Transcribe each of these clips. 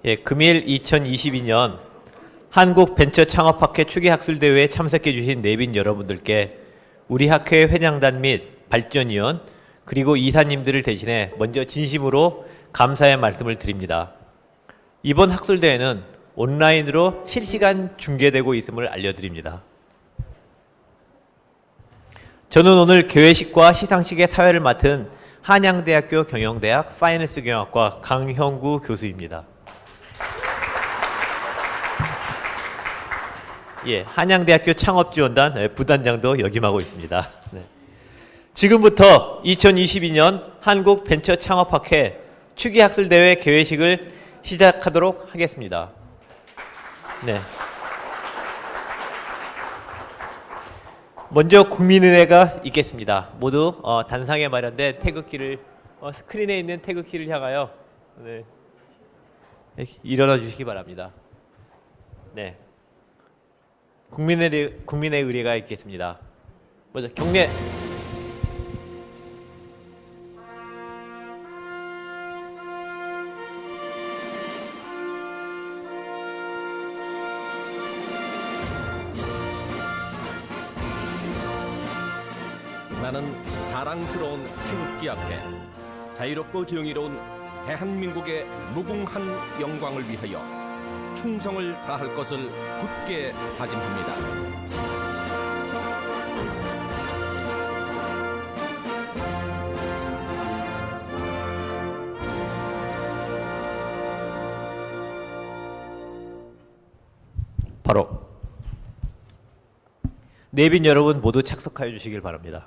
예, 금일 2022년 한국벤처창업학회 추계학술대회에 참석해 주신 내빈 여러분들께 우리 학회 회장단 및 발전위원 그리고 이사님들을 대신해 먼저 진심으로 감사의 말씀을 드립니다. 이번 학술대회는 온라인으로 실시간 중계되고 있음을 알려드립니다. 저는 오늘 개회식과 시상식의 사회를 맡은 한양대학교 경영대학 파이낸스 경영학과 강형구 교수입니다. 예, 한양대학교 창업지원단 부단장도 역임하고 있습니다. 네. 지금부터 2022년 한국벤처창업학회 추계학술대회 개회식을 시작하도록 하겠습니다. 네. 먼저 국민은혜가 있겠습니다. 모두 단상에 마련된 태극기를 스크린에 있는 태극기를 향하여 네. 일어나 주시기 바랍니다. 네. 국민의 의례가 있겠습니다. 먼저 경례. 나는 자랑스러운 태극기 앞에 자유롭고 정의로운 대한민국의 무궁한 영광을 위하여 충성을 다할 것을 굳게 다짐합니다. 바로 내빈 여러분 모두 착석하여 주시길 바랍니다.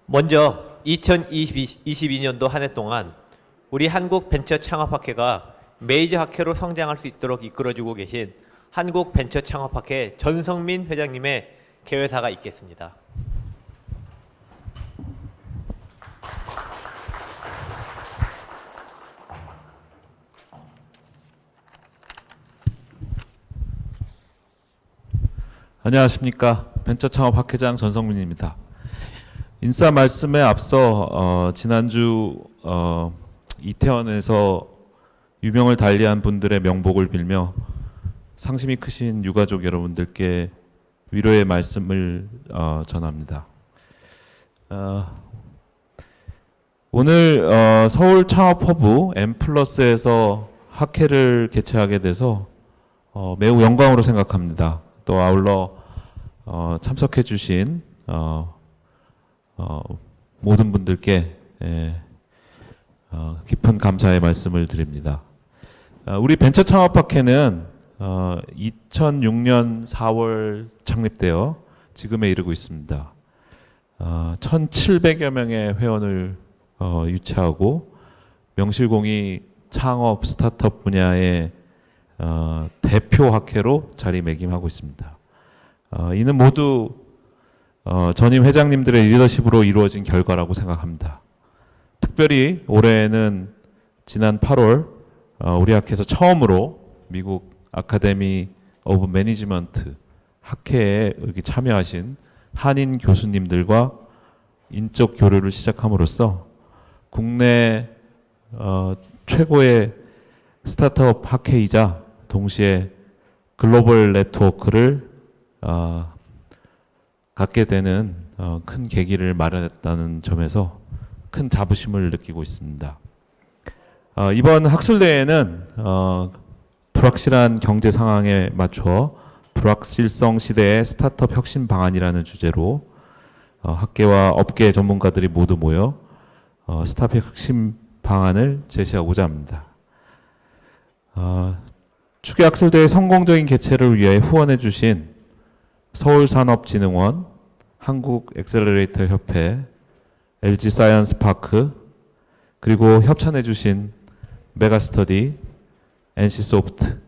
먼저 2022년도 한 해 동안 우리 한국벤처창업학회가 메이저 학회로 성장할 수 있도록 이끌어주고 계신 한국벤처창업학회 전성민 회장님의 개회사가 있겠습니다. 안녕하십니까. 벤처창업학회장 전성민입니다. 인사 말씀에 앞서 지난주 이태원에서 유명을 달리한 분들의 명복을 빌며 상심이 크신 유가족 여러분들께 위로의 말씀을 전합니다. 오늘 서울창업허브 M+에서 학회를 개최하게 돼서 매우 영광으로 생각합니다. 또 아울러 참석해 주신 모든 분들께 깊은 감사의 말씀을 드립니다. 우리 벤처창업학회는 2006년 4월 창립되어 지금에 이르고 있습니다. 1,700여 명의 회원을 유치하고 명실공히 창업 스타트업 분야의 대표 학회로 자리매김하고 있습니다. 이는 모두 전임 회장님들의 리더십으로 이루어진 결과라고 생각합니다. 특별히 올해는 지난 8월 우리 학회에서 처음으로 미국 아카데미 오브 매니지먼트 학회에 여기 참여하신 한인 교수님들과 인적 교류를 시작함으로써 국내 최고의 스타트업 학회이자 동시에 글로벌 네트워크를 갖게 되는 큰 계기를 마련했다는 점에서 큰 자부심을 느끼고 있습니다. 이번 학술대회는 불확실한 경제 상황에 맞춰 불확실성 시대의 스타트업 혁신 방안이라는 주제로 학계와 업계 전문가들이 모두 모여 스타트업 혁신 방안을 제시하고자 합니다. 추계학술대회 성공적인 개최를 위해 후원해 주신 서울산업진흥원, 한국엑셀러레이터 협회, LG사이언스파크, 그리고 협찬해 주신 메가스터디, NC소프트,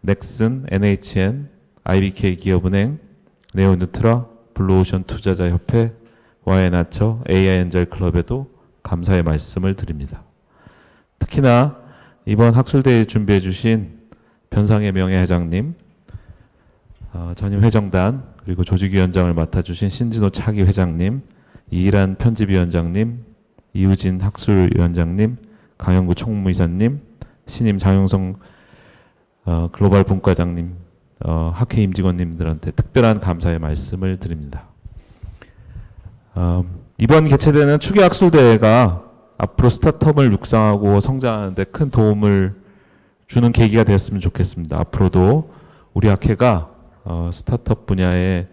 넥슨, NHN, IBK 기업은행, 네오뉴트라, 블루오션 투자자협회, 와이나처, AI엔젤클럽에도 감사의 말씀을 드립니다. 특히나 이번 학술대회 준비해 주신 변상의 명예회장님, 전임 회정단 그리고 조직위원장을 맡아주신 신진호 차기 회장님, 이일한 편집위원장님, 이우진 학술위원장님, 강영구 총무이사님, 신임 장용성 글로벌 분과장님, 학회 임직원님들한테 특별한 감사의 말씀을 드립니다. 이번 개최되는 추계학술대회가 앞으로 스타트업을 육성하고 성장하는 데 큰 도움을 주는 계기가 되었으면 좋겠습니다. 앞으로도 우리 학회가 스타트업 분야의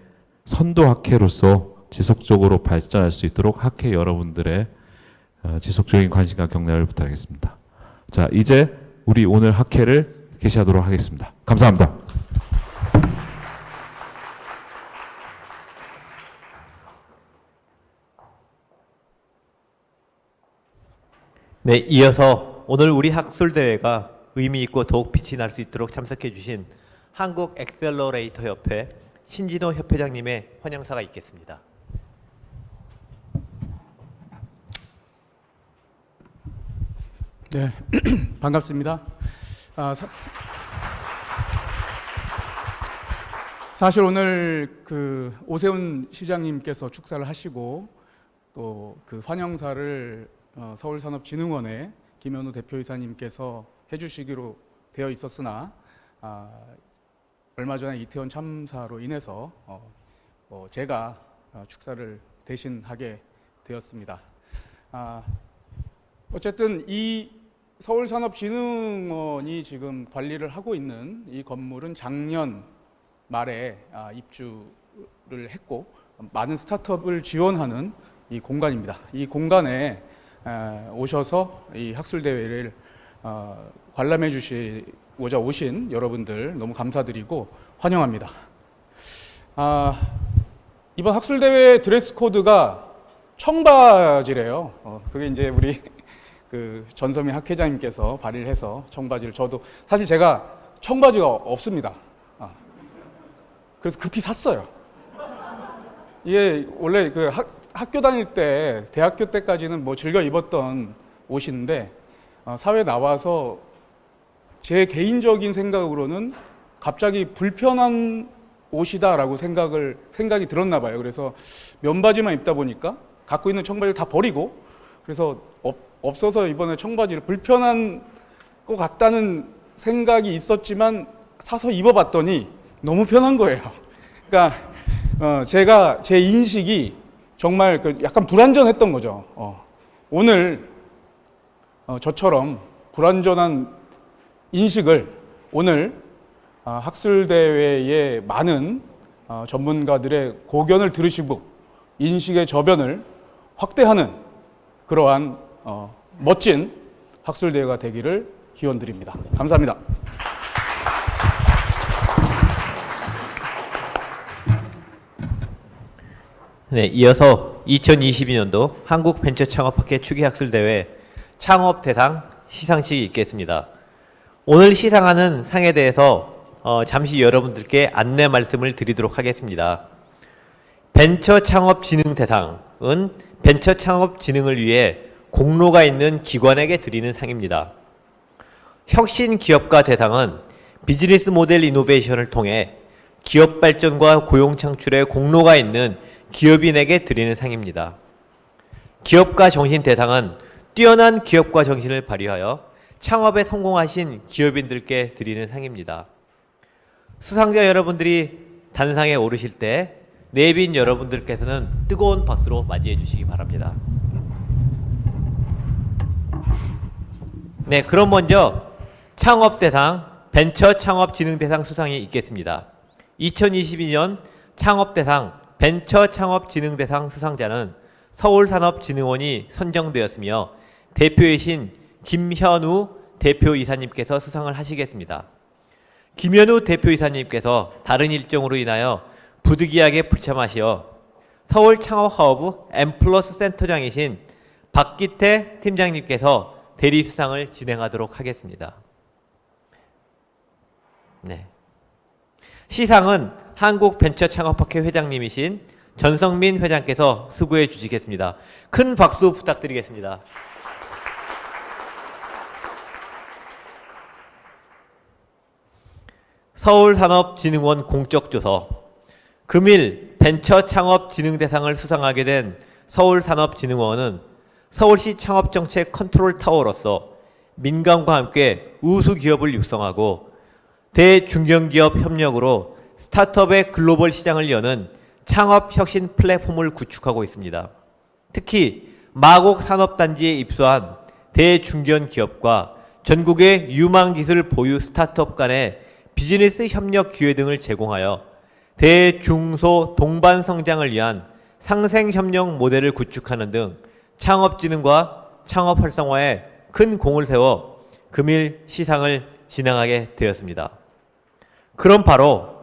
선도 학회로서 지속적으로 발전할 수 있도록 학회 여러분들의 지속적인 관심과 격려를 부탁하겠습니다. 자, 이제 우리 오늘 학회를 개시하도록 하겠습니다. 감사합니다. 네, 이어서 오늘 우리 학술대회가 의미 있고 더욱 빛이 날 수 있도록 참석해 주신 한국 엑셀러레이터 협회 신진호 협회장님의 환영사가 있겠습니다. 네, 반갑습니다. 사실 오늘 그 오세훈 시장님께서 축사를 하시고 또 그 환영사를 서울산업진흥원의 김현우 대표이사님께서 해주시기로 되어 있었으나 얼마 전에 이태원 참사로 인해서 제가 축사를 대신하게 되었습니다. 어쨌든 이 서울산업진흥원이 지금 관리를 하고 있는 이 건물은 작년 말에 입주를 했고 많은 스타트업을 지원하는 이 공간입니다. 이 공간에 오셔서 이 학술대회를 관람해 주시고자 오신 여러분들 너무 감사드리고 환영합니다. 이번 학술대회 드레스 코드가 청바지래요. 그게 이제 우리 그 전서민 학회장님께서 발의를 해서 청바지를, 저도 사실 제가 청바지가 없습니다. 그래서 급히 샀어요. 이게 원래 그 학교 다닐 때, 대학교 때까지는 뭐 즐겨 입었던 옷인데 사회 나와서 제 개인적인 생각으로는 갑자기 불편한 옷이다라고 생각이 들었나 봐요. 그래서 면바지만 입다 보니까 갖고 있는 청바지를 다 버리고, 그래서 없어서 이번에 청바지를 불편한 것 같다는 생각이 있었지만 사서 입어봤더니 너무 편한 거예요. 그러니까 제가 제 인식이 정말 약간 불완전했던 거죠. 오늘 저처럼 불완전한 인식을 오늘 학술대회의 많은 전문가들의 고견을 들으시고 인식의 저변을 확대하는 그러한 멋진 학술대회가 되기를 기원드립니다. 감사합니다. 네, 이어서 2022년도 한국벤처창업학회 추계학술대회 창업대상 시상식이 있겠습니다. 오늘 시상하는 상에 대해서 잠시 여러분들께 안내 말씀을 드리도록 하겠습니다. 벤처창업진흥대상은 벤처창업진흥을 위해 공로가 있는 기관에게 드리는 상입니다. 혁신기업가 대상은 비즈니스 모델 이노베이션을 통해 기업 발전과 고용 창출에 공로가 있는 기업인에게 드리는 상입니다. 기업가 정신 대상은 뛰어난 기업가 정신을 발휘하여 창업에 성공하신 기업인들께 드리는 상입니다. 수상자 여러분들이 단상에 오르실 때 내빈 여러분들께서는 뜨거운 박수로 맞이해 주시기 바랍니다. 네, 그럼 먼저 창업대상, 벤처창업진흥대상 수상이 있겠습니다. 2022년 창업대상, 벤처창업진흥대상 수상자는 서울산업진흥원이 선정되었으며 대표이신 김현우 대표이사님께서 수상을 하시겠습니다. 김현우 대표이사님께서 다른 일정으로 인하여 부득이하게 불참하시어 서울창업허브 M+ 센터장이신 박기태 팀장님께서 대리수상을 진행하도록 하겠습니다. 네. 시상은 한국벤처창업학회 회장님이신 전성민 회장께서 수고해 주시겠습니다. 큰 박수 부탁드리겠습니다. 서울산업진흥원 공적조서. 금일 벤처창업진흥대상을 수상하게 된 서울산업진흥원은 서울시 창업정책 컨트롤 타워로서 민간과 함께 우수 기업을 육성하고 대중견기업 협력으로 스타트업의 글로벌 시장을 여는 창업 혁신 플랫폼을 구축하고 있습니다. 특히 마곡 산업단지에 입소한 대중견기업과 전국의 유망기술 보유 스타트업 간의 비즈니스 협력 기회 등을 제공하여 대중소 동반 성장을 위한 상생협력 모델을 구축하는 등 창업진흥과 창업 활성화에 큰 공을 세워 금일 시상을 진행하게 되었습니다. 그럼 바로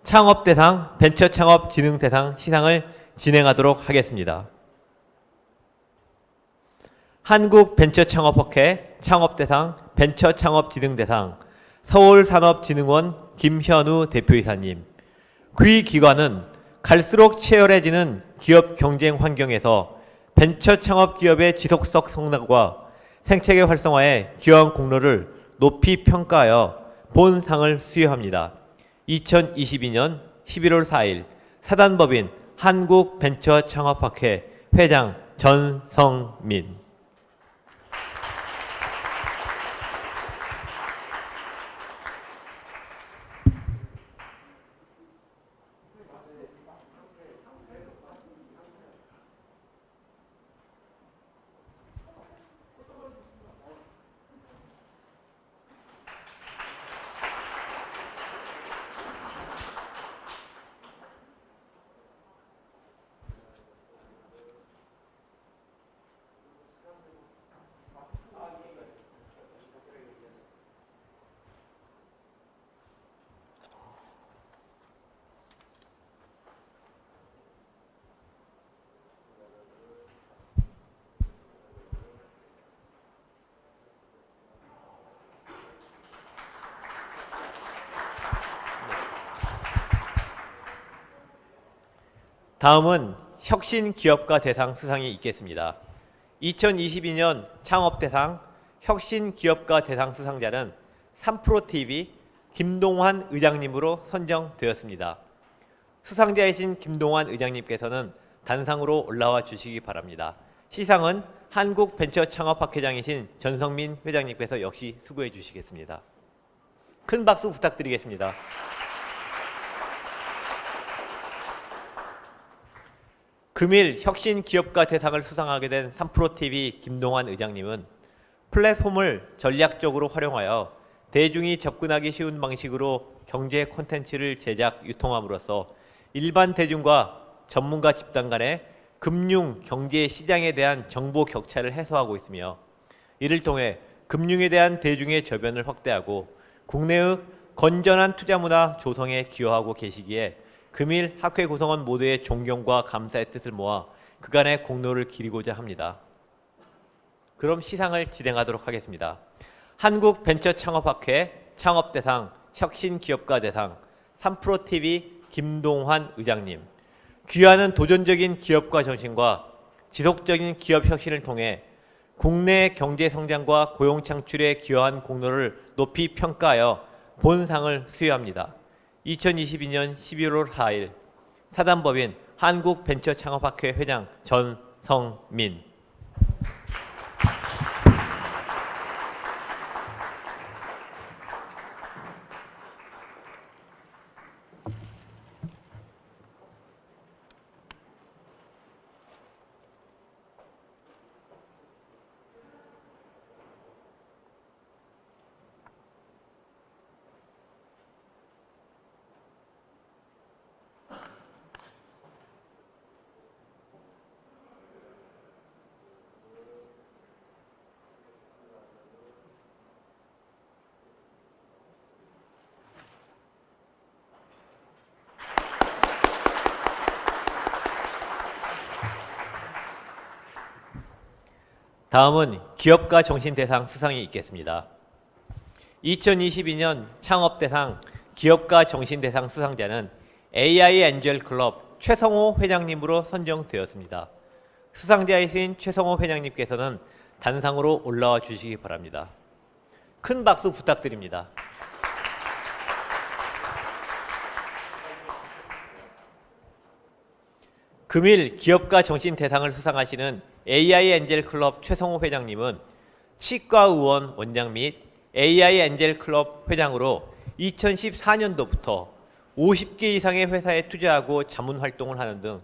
창업대상, 벤처창업진흥대상 시상을 진행하도록 하겠습니다. 한국벤처창업학회 창업대상, 벤처창업진흥대상 서울산업진흥원 김현우 대표이사님. 그 기관은 갈수록 치열해지는 기업 경쟁 환경에서 벤처창업 기업의 지속적 성장과 생태계 활성화에 기여한 공로를 높이 평가하여 본상을 수여합니다. 2022년 11월 4일 사단법인 한국벤처창업학회 회장 전성민. 다음은 혁신기업가 대상 수상이 있겠습니다. 2022년 창업대상 혁신기업가 대상 수상자는 3프로TV 김동환 의장님으로 선정되었습니다. 수상자이신 김동환 의장님께서는 단상으로 올라와 주시기 바랍니다. 시상은 한국벤처창업학회장이신 전성민 회장님께서 역시 수고해 주시겠습니다. 큰 박수 부탁드리겠습니다. 금일 혁신기업가 대상을 수상하게 된 3프로TV 김동환 의장님은 플랫폼을 전략적으로 활용하여 대중이 접근하기 쉬운 방식으로 경제 콘텐츠를 제작, 유통함으로써 일반 대중과 전문가 집단 간의 금융, 경제, 시장에 대한 정보 격차를 해소하고 있으며 이를 통해 금융에 대한 대중의 저변을 확대하고 국내의 건전한 투자 문화 조성에 기여하고 계시기에 금일 학회 구성원 모두의 존경과 감사의 뜻을 모아 그간의 공로를 기리고자 합니다. 그럼 시상을 진행하도록 하겠습니다. 한국벤처창업학회 창업대상 혁신기업가 대상 3프로TV 김동환 의장님. 귀하는 도전적인 기업가 정신과 지속적인 기업 혁신을 통해 국내 경제 성장과 고용 창출에 기여한 공로를 높이 평가하여 본상을 수여합니다. 2022년 11월 4일 사단법인 한국벤처창업학회 회장 전성민. 다음은 기업가 정신대상 수상이 있겠습니다. 2022년 창업대상 기업가 정신대상 수상자는 AI 엔젤클럽 최성호 회장님으로 선정되었습니다. 수상자이신 최성호 회장님께서는 단상으로 올라와 주시기 바랍니다. 큰 박수 부탁드립니다. 금일 기업가 정신대상을 수상하시는 AI 엔젤 클럽 최성호 회장님은 치과 의원 원장 및 AI 엔젤 클럽 회장으로 2014년도부터 50개 이상의 회사에 투자하고 자문 활동을 하는 등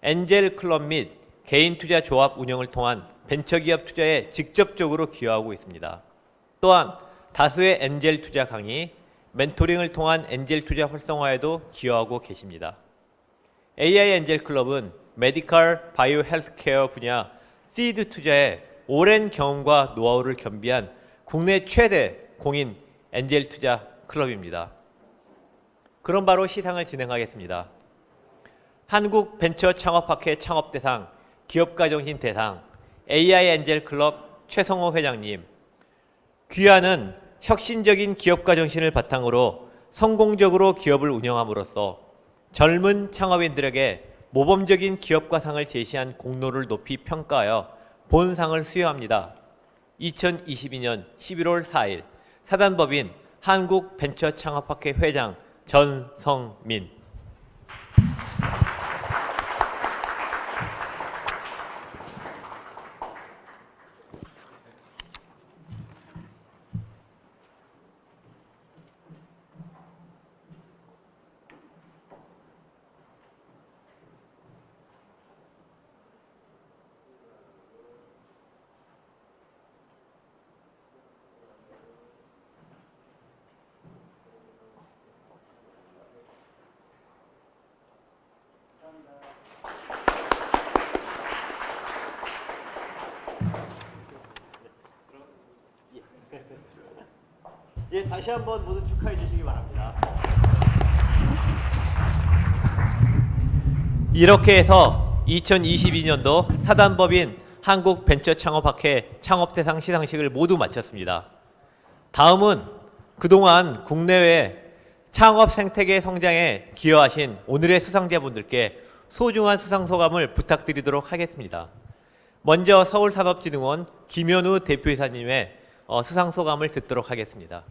엔젤 클럽 및 개인 투자 조합 운영을 통한 벤처기업 투자에 직접적으로 기여하고 있습니다. 또한 다수의 엔젤 투자 강의, 멘토링을 통한 엔젤 투자 활성화에도 기여하고 계십니다. AI 엔젤 클럽은 메디컬 바이오 헬스케어 분야 시드 투자에 오랜 경험과 노하우를 겸비한 국내 최대 공인 엔젤 투자 클럽입니다. 그럼 바로 시상을 진행하겠습니다. 한국 벤처 창업학회 창업대상, 기업가정신 대상, AI 엔젤 클럽 최성호 회장님, 귀하는 혁신적인 기업가 정신을 바탕으로 성공적으로 기업을 운영함으로써 젊은 창업인들에게 모범적인 기업가상을 제시한 공로를 높이 평가하여 본상을 수여합니다. 2022년 11월 4일 사단법인 한국벤처창업학회 회장 전성민. 예, 다시 한번 모두 축하해 주시기 바랍니다. 이렇게 해서 2022년도 사단법인 한국벤처창업학회 창업대상 시상식을 모두 마쳤습니다. 다음은 그동안 국내외 창업 생태계 성장에 기여하신 오늘의 수상자분들께 소중한 수상소감을 부탁드리도록 하겠습니다. 먼저 서울산업진흥원 김현우 대표이사님의 수상소감을 듣도록 하겠습니다.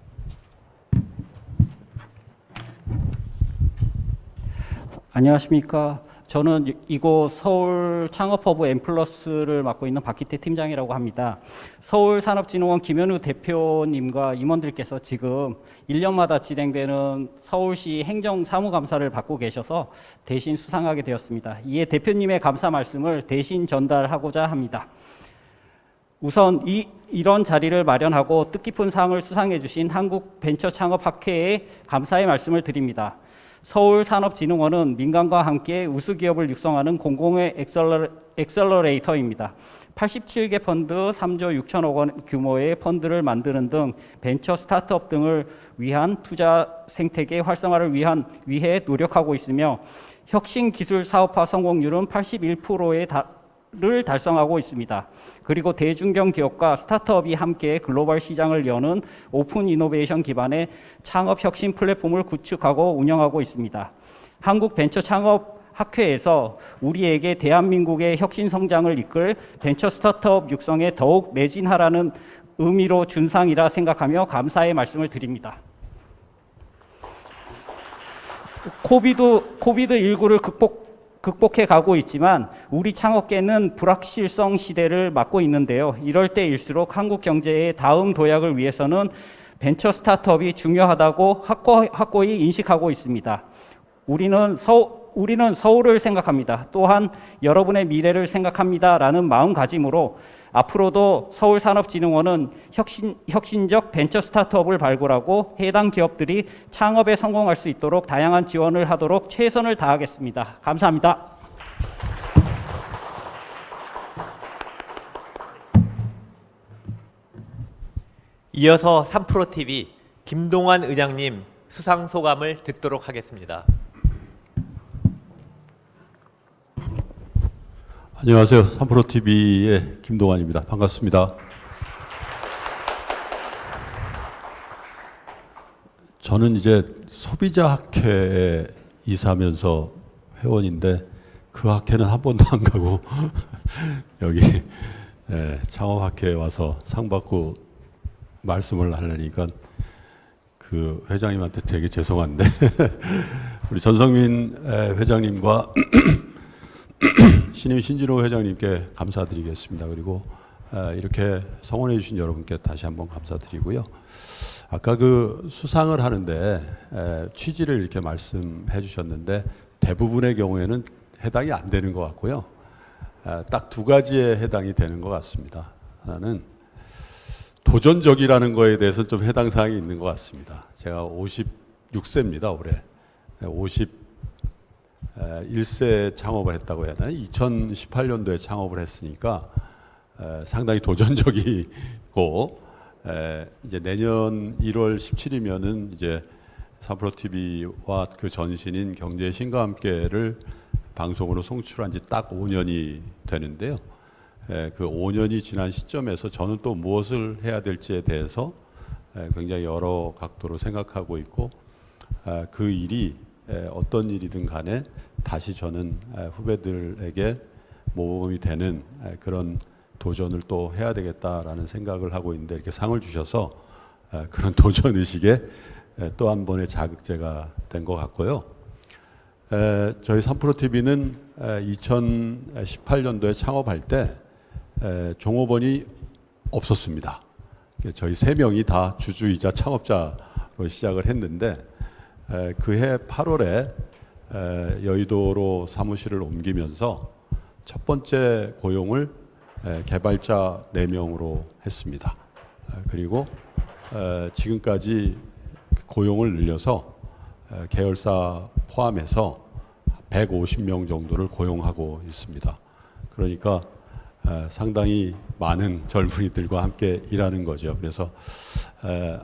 안녕하십니까. 저는 이곳 서울 창업허브 엠플러스를 맡고 있는 박기태 팀장이라고 합니다. 서울산업진흥원 김현우 대표님과 임원들께서 지금 1년마다 진행되는 서울시 행정사무감사를 받고 계셔서 대신 수상하게 되었습니다. 이에 대표님의 감사 말씀을 대신 전달하고자 합니다. 우선 이런 자리를 마련하고 뜻깊은 상을 수상해 주신 한국벤처창업학회에 감사의 말씀을 드립니다. 서울산업진흥원은 민간과 함께 우수기업을 육성하는 공공의 엑셀러레이터입니다. 87개 펀드 3조 6천억 원 규모의 펀드를 만드는 등 벤처 스타트업 등을 위한 투자 생태계 활성화를 위해 노력하고 있으며 혁신 기술 사업화 성공률은 81%를 달성하고 있습니다. 그리고 대중견 기업과 스타트업이 함께 글로벌 시장을 여는 오픈 이노베이션 기반의 창업 혁신 플랫폼을 구축하고 운영하고 있습니다. 한국 벤처 창업 학회에서 우리에게 대한민국의 혁신 성장을 이끌 벤처 스타트업 육성에 더욱 매진하라는 의미로 준 상이라 생각하며 감사의 말씀을 드립니다. 코비드19를 극복해 가고 있지만 우리 창업계는 불확실성 시대를 맞고 있는데요. 이럴 때일수록 한국 경제의 다음 도약을 위해서는 벤처 스타트업이 중요하다고 확고히 인식하고 있습니다. 우리는 서울을 생각합니다. 또한 여러분의 미래를 생각합니다라는 마음가짐으로 앞으로도 서울산업진흥원은 혁신적 벤처 스타트업을 발굴하고 해당 기업들이 창업에 성공할 수 있도록 다양한 지원을 하도록 최선을 다하겠습니다. 감사합니다. 이어서 3프로TV 김동환 의장님 수상 소감을 듣도록 하겠습니다. 안녕하세요. 3프로TV의 김동환입니다. 반갑습니다. 저는 이제 소비자학회에 이사하면서 회원인데 그 학회는 한 번도 안 가고 여기 창업학회에 와서 상 받고 말씀을 하려니까 그 회장님한테 되게 죄송한데 우리 전성민 회장님과 신임 신진호 회장님께 감사드리겠습니다. 그리고 이렇게 성원해 주신 여러분께 다시 한번 감사드리고요. 아까 그 수상을 하는데 취지를 이렇게 말씀해 주셨는데 대부분의 경우에는 해당이 안 되는 것 같고요. 딱 두 가지에 해당이 되는 것 같습니다. 하나는 도전적이라는 거에 대해서 좀 해당 사항이 있는 것 같습니다. 제가 56세입니다, 올해. 51세 창업을 했다고 해야 되나요? 2018년도에 창업을 했으니까 상당히 도전적이고 이제 내년 1월 17일이면은 이제 3프로 TV와 그 전신인 경제의 신과 함께를 방송으로 송출한 지 딱 5년이 되는데요. 그 5년이 지난 시점에서 저는 또 무엇을 해야 될지에 대해서 굉장히 여러 각도로 생각하고 있고 그 일이 어떤 일이든 간에 다시 저는 후배들에게 모범이 되는 그런 도전을 또 해야 되겠다라는 생각을 하고 있는데 이렇게 상을 주셔서 그런 도전 의식에 또 한 번의 자극제가 된 것 같고요. 저희 3프로 TV는 2018년도에 창업할 때 종업원이 없었습니다. 저희 3명이 다 주주이자 창업자로 시작을 했는데 그해 8월에 여의도로 사무실을 옮기면서 첫 번째 고용을 개발자 4명으로 했습니다. 그리고 지금까지 고용을 늘려서 계열사 포함해서 150명 정도를 고용하고 있습니다. 그러니까 상당히 많은 젊은이들과 함께 일하는 거죠. 그래서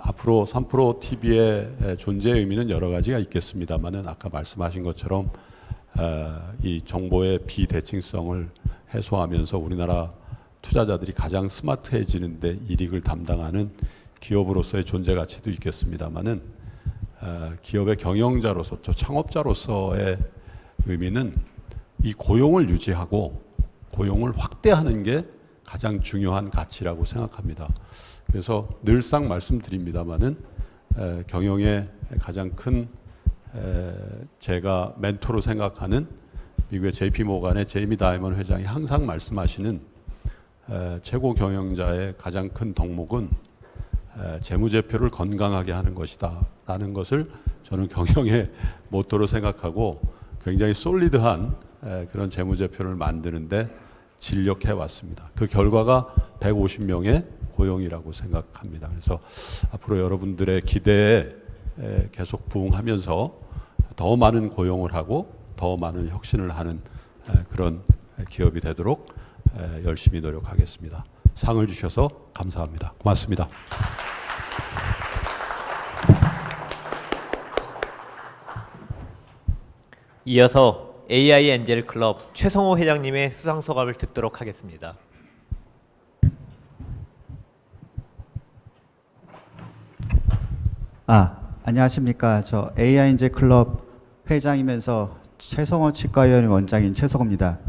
앞으로 3프로 TV의 존재의 의미는 여러 가지가 있겠습니다만은 아까 말씀하신 것처럼 이 정보의 비대칭성을 해소하면서 우리나라 투자자들이 가장 스마트해지는데 이익을 담당하는 기업으로서의 존재 가치도 있겠습니다만은 기업의 경영자로서 또 창업자로서의 의미는 이 고용을 유지하고 고용을 확대하는 게 가장 중요한 가치라고 생각합니다. 그래서 늘상 말씀드립니다만은 경영의 가장 큰 제가 멘토로 생각하는 미국의 JP 모간의 제이미 다이먼 회장이 항상 말씀하시는 최고 경영자의 가장 큰 덕목은 재무제표를 건강하게 하는 것이다 라는 것을 저는 경영의 모토로 생각하고 굉장히 솔리드한 그런 재무제표를 만드는데 진력해 왔습니다. 그 결과가 150명의 고용이라고 생각합니다. 그래서 앞으로 여러분들의 기대에 계속 부응하면서 더 많은 고용을 하고 더 많은 혁신을 하는 그런 기업이 되도록 열심히 노력하겠습니다. 상을 주셔서 감사합니다. 고맙습니다. 이어서 AI 엔젤 클럽 최성호 회장님의 수상 소감을 듣도록 하겠습니다. 안녕하십니까. 저 AI 엔젤 클럽 회장이면서 최성호 치과의원 원장인 최성호입니다.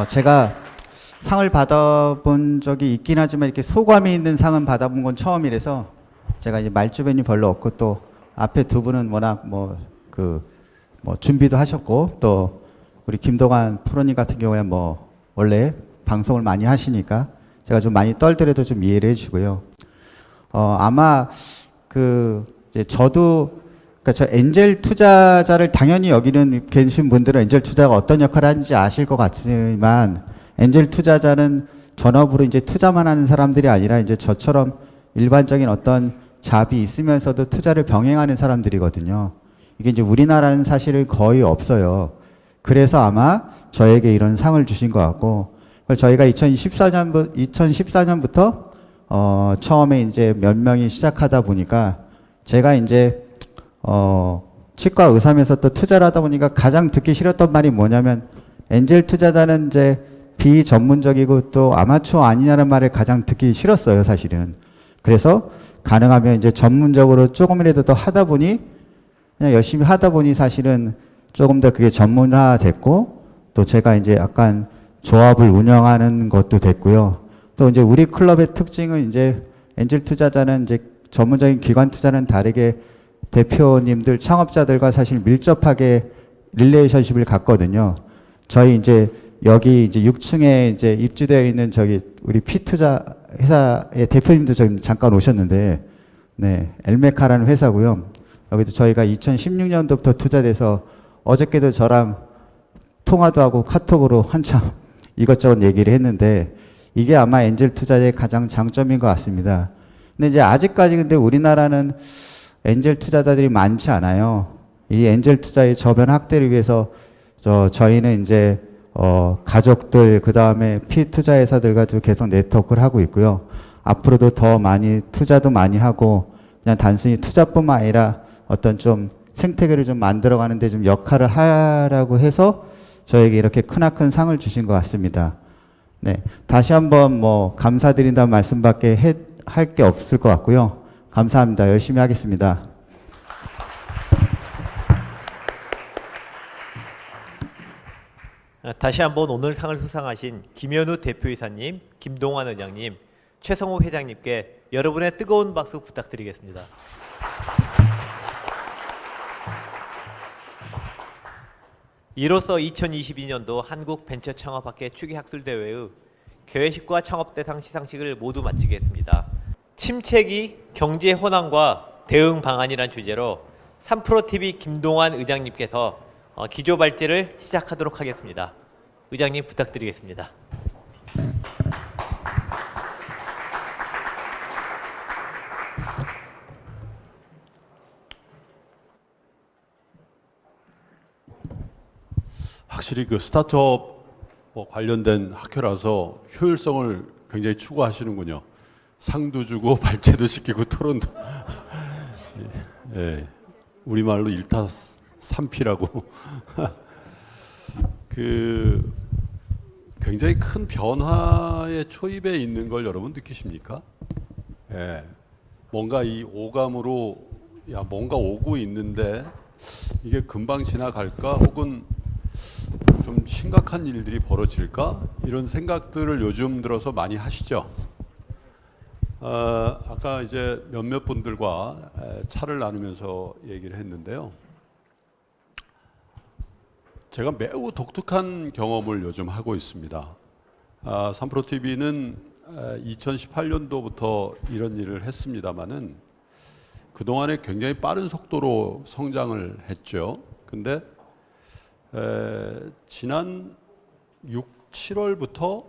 제가 상을 받아본 적이 있긴 하지만 이렇게 소감이 있는 상은 받아본 건 처음이라서 제가 이제 말주변이 별로 없고 또 앞에 두 분은 워낙 준비도 하셨고 또 우리 김동완 프로님 같은 경우에 원래 방송을 많이 하시니까 제가 좀 많이 떨더라도 좀 이해를 해주고요. 아마 이제 저도 그러니까 저 엔젤 투자자를 당연히 여기는 계신 분들은 엔젤 투자가 어떤 역할을 하는지 아실 것 같지만 엔젤 투자자는 전업으로 이제 투자만 하는 사람들이 아니라 이제 저처럼 일반적인 어떤 잡이 있으면서도 투자를 병행하는 사람들이거든요. 이게 이제 우리나라는 사실은 거의 없어요. 그래서 아마 저에게 이런 상을 주신 것 같고, 저희가 2014년부터 처음에 이제 몇 명이 시작하다 보니까 제가 이제 치과 의사면서 또 투자를 하다 보니까 가장 듣기 싫었던 말이 뭐냐면 엔젤 투자자는 이제 비전문적이고 또 아마추어 아니냐는 말을 가장 듣기 싫었어요, 사실은. 그래서 가능하면 이제 전문적으로 조금이라도 더 하다 보니 그냥 열심히 하다 보니 사실은 조금 더 그게 전문화됐고 또 제가 이제 약간 조합을 운영하는 것도 됐고요. 또 이제 우리 클럽의 특징은 이제 엔젤 투자자는 이제 전문적인 기관 투자는 다르게 대표님들, 창업자들과 사실 밀접하게 릴레이션십을 갖거든요. 저희 이제 여기 이제 6층에 이제 입주되어 있는 저기 우리 피투자 회사의 대표님도 지금 잠깐 오셨는데, 네, 엘메카라는 회사고요. 여기도 저희가 2016년도부터 투자돼서 어저께도 저랑 통화도 하고 카톡으로 한참 이것저것 얘기를 했는데, 이게 아마 엔젤 투자의 가장 장점인 것 같습니다. 근데 이제 아직까지 근데 우리나라는 엔젤 투자자들이 많지 않아요. 이 엔젤 투자의 저변 확대를 위해서 저희는 이제 가족들, 그 다음에 피투자 회사들과도 계속 네트워크를 하고 있고요. 앞으로도 더 많이 투자도 많이 하고, 그냥 단순히 투자뿐만 아니라 어떤 좀 생태계를 좀 만들어가는데 좀 역할을 하라고 해서 저에게 이렇게 크나큰 상을 주신 것 같습니다. 네, 다시 한번 뭐 감사드린다는 말씀밖에 할 게 없을 것 같고요. 감사합니다. 열심히 하겠습니다. 다시 한번 오늘 상을 수상하신 김현우 대표이사님, 김동환 의장님, 최성호 회장님께 여러분의 뜨거운 박수 부탁드리겠습니다. 이로써 2022년도 한국벤처창업학회 추기학술대회의 개회식과 창업대상 시상식을 모두 마치겠습니다. 침체기 경제 현황과 대응 방안이란 주제로 3프로TV 김동환 의장님께서 기조 발제를 시작하도록 하겠습니다. 의장님 부탁드리겠습니다. 확실히 그 스타트업 관련된 학회라서 효율성을 굉장히 추구하시는군요. 상도 주고 발제도 시키고 토론도 예, 우리말로 일타삼피라고 그 굉장히 큰 변화의 초입에 있는 걸 여러분 느끼십니까? 예, 뭔가 이 오감으로 뭔가 오고 있는데 이게 금방 지나갈까 혹은 좀 심각한 일들이 벌어질까 이런 생각들을 요즘 들어서 많이 하시죠. 아까 이제 몇몇 분들과 차를 나누면서 얘기를 했는데요. 제가 매우 독특한 경험을 요즘 하고 있습니다. 3프로TV는 2018년도부터 이런 일을 했습니다마는 그동안에 굉장히 빠른 속도로 성장을 했죠. 근데 지난 6, 7월부터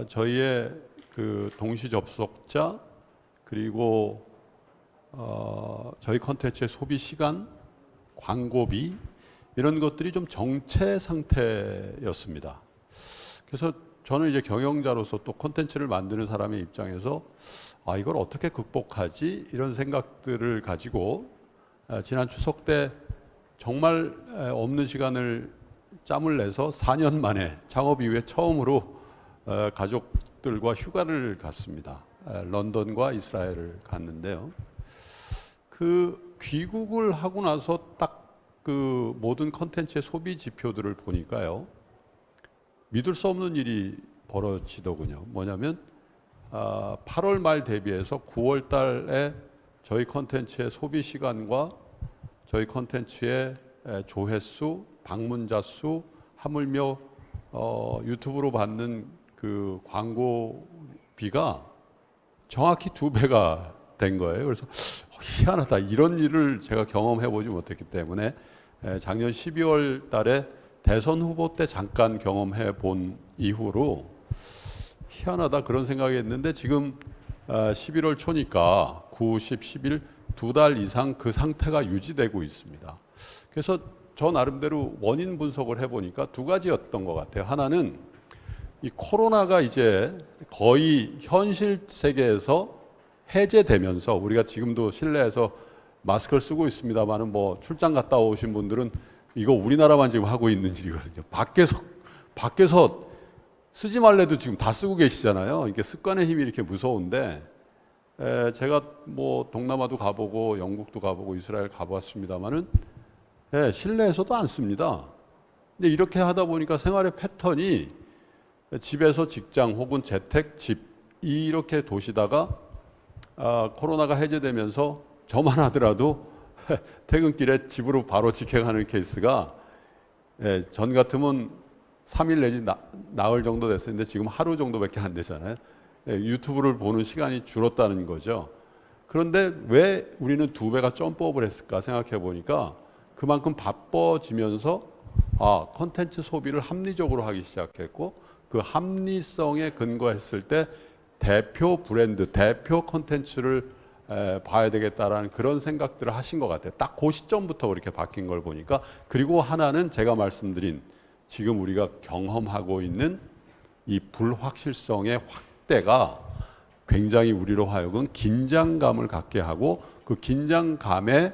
저희의 그 동시 접속자 그리고 저희 컨텐츠의 소비 시간, 광고비 이런 것들이 좀 정체 상태였습니다. 그래서 저는 이제 경영자로서 또 컨텐츠를 만드는 사람의 입장에서 이걸 어떻게 극복하지 이런 생각들을 가지고 지난 추석 때 정말 없는 시간을 짬을 내서 4년 만에 창업 이후에 처음으로 가족들과 휴가를 갔습니다. 런던과 이스라엘을 갔는데요. 그 귀국을 하고 나서 딱 그 모든 컨텐츠의 소비 지표들을 보니까요. 믿을 수 없는 일이 벌어지더군요. 뭐냐면 8월 말 대비해서 9월 달에 저희 컨텐츠의 소비 시간과 저희 컨텐츠의 조회수, 방문자 수, 하물며 유튜브로 받는 그 광고비가 정확히 2배가 된 거예요. 그래서 희한하다. 이런 일을 제가 경험해 보지 못했기 때문에 작년 12월 달에 대선 후보 때 잠깐 경험해 본 이후로 희한하다 그런 생각이 했는데 지금 11월 초니까 9, 10, 11 두 달 이상 그 상태가 유지되고 있습니다. 그래서 저 나름대로 원인 분석을 해보니까 두 가지였던 것 같아요. 하나는 이 코로나가 이제 거의 현실 세계에서 해제되면서 우리가 지금도 실내에서 마스크를 쓰고 있습니다만은 뭐 출장 갔다 오신 분들은 이거 우리나라만 지금 하고 있는 일이거든요. 밖에서 쓰지 말래도 지금 다 쓰고 계시잖아요. 이게 습관의 힘이 이렇게 무서운데 제가 뭐 동남아도 가보고 영국도 가보고 이스라엘 가보았습니다만은 실내에서도 안 씁니다. 근데 이렇게 하다 보니까 생활의 패턴이 집에서 직장 혹은 재택 집 이렇게 도시다가 코로나가 해제되면서 저만 하더라도 퇴근길에 집으로 바로 직행하는 케이스가 예, 전 같으면 3일 내지 나흘 정도 됐었는데 지금 하루 정도밖에 안 되잖아요. 예, 유튜브를 보는 시간이 줄었다는 거죠. 그런데 왜 우리는 2배가 점프업을 했을까 생각해 보니까 그만큼 바빠지면서 콘텐츠 소비를 합리적으로 하기 시작했고 그 합리성에 근거했을 때 대표 브랜드, 대표 콘텐츠를 봐야 되겠다라는 그런 생각들을 하신 것 같아요. 딱 그 시점부터 그렇게 바뀐 걸 보니까. 그리고 하나는 제가 말씀드린 지금 우리가 경험하고 있는 이 불확실성의 확대가 굉장히 우리로 하여금 긴장감을 갖게 하고 그 긴장감에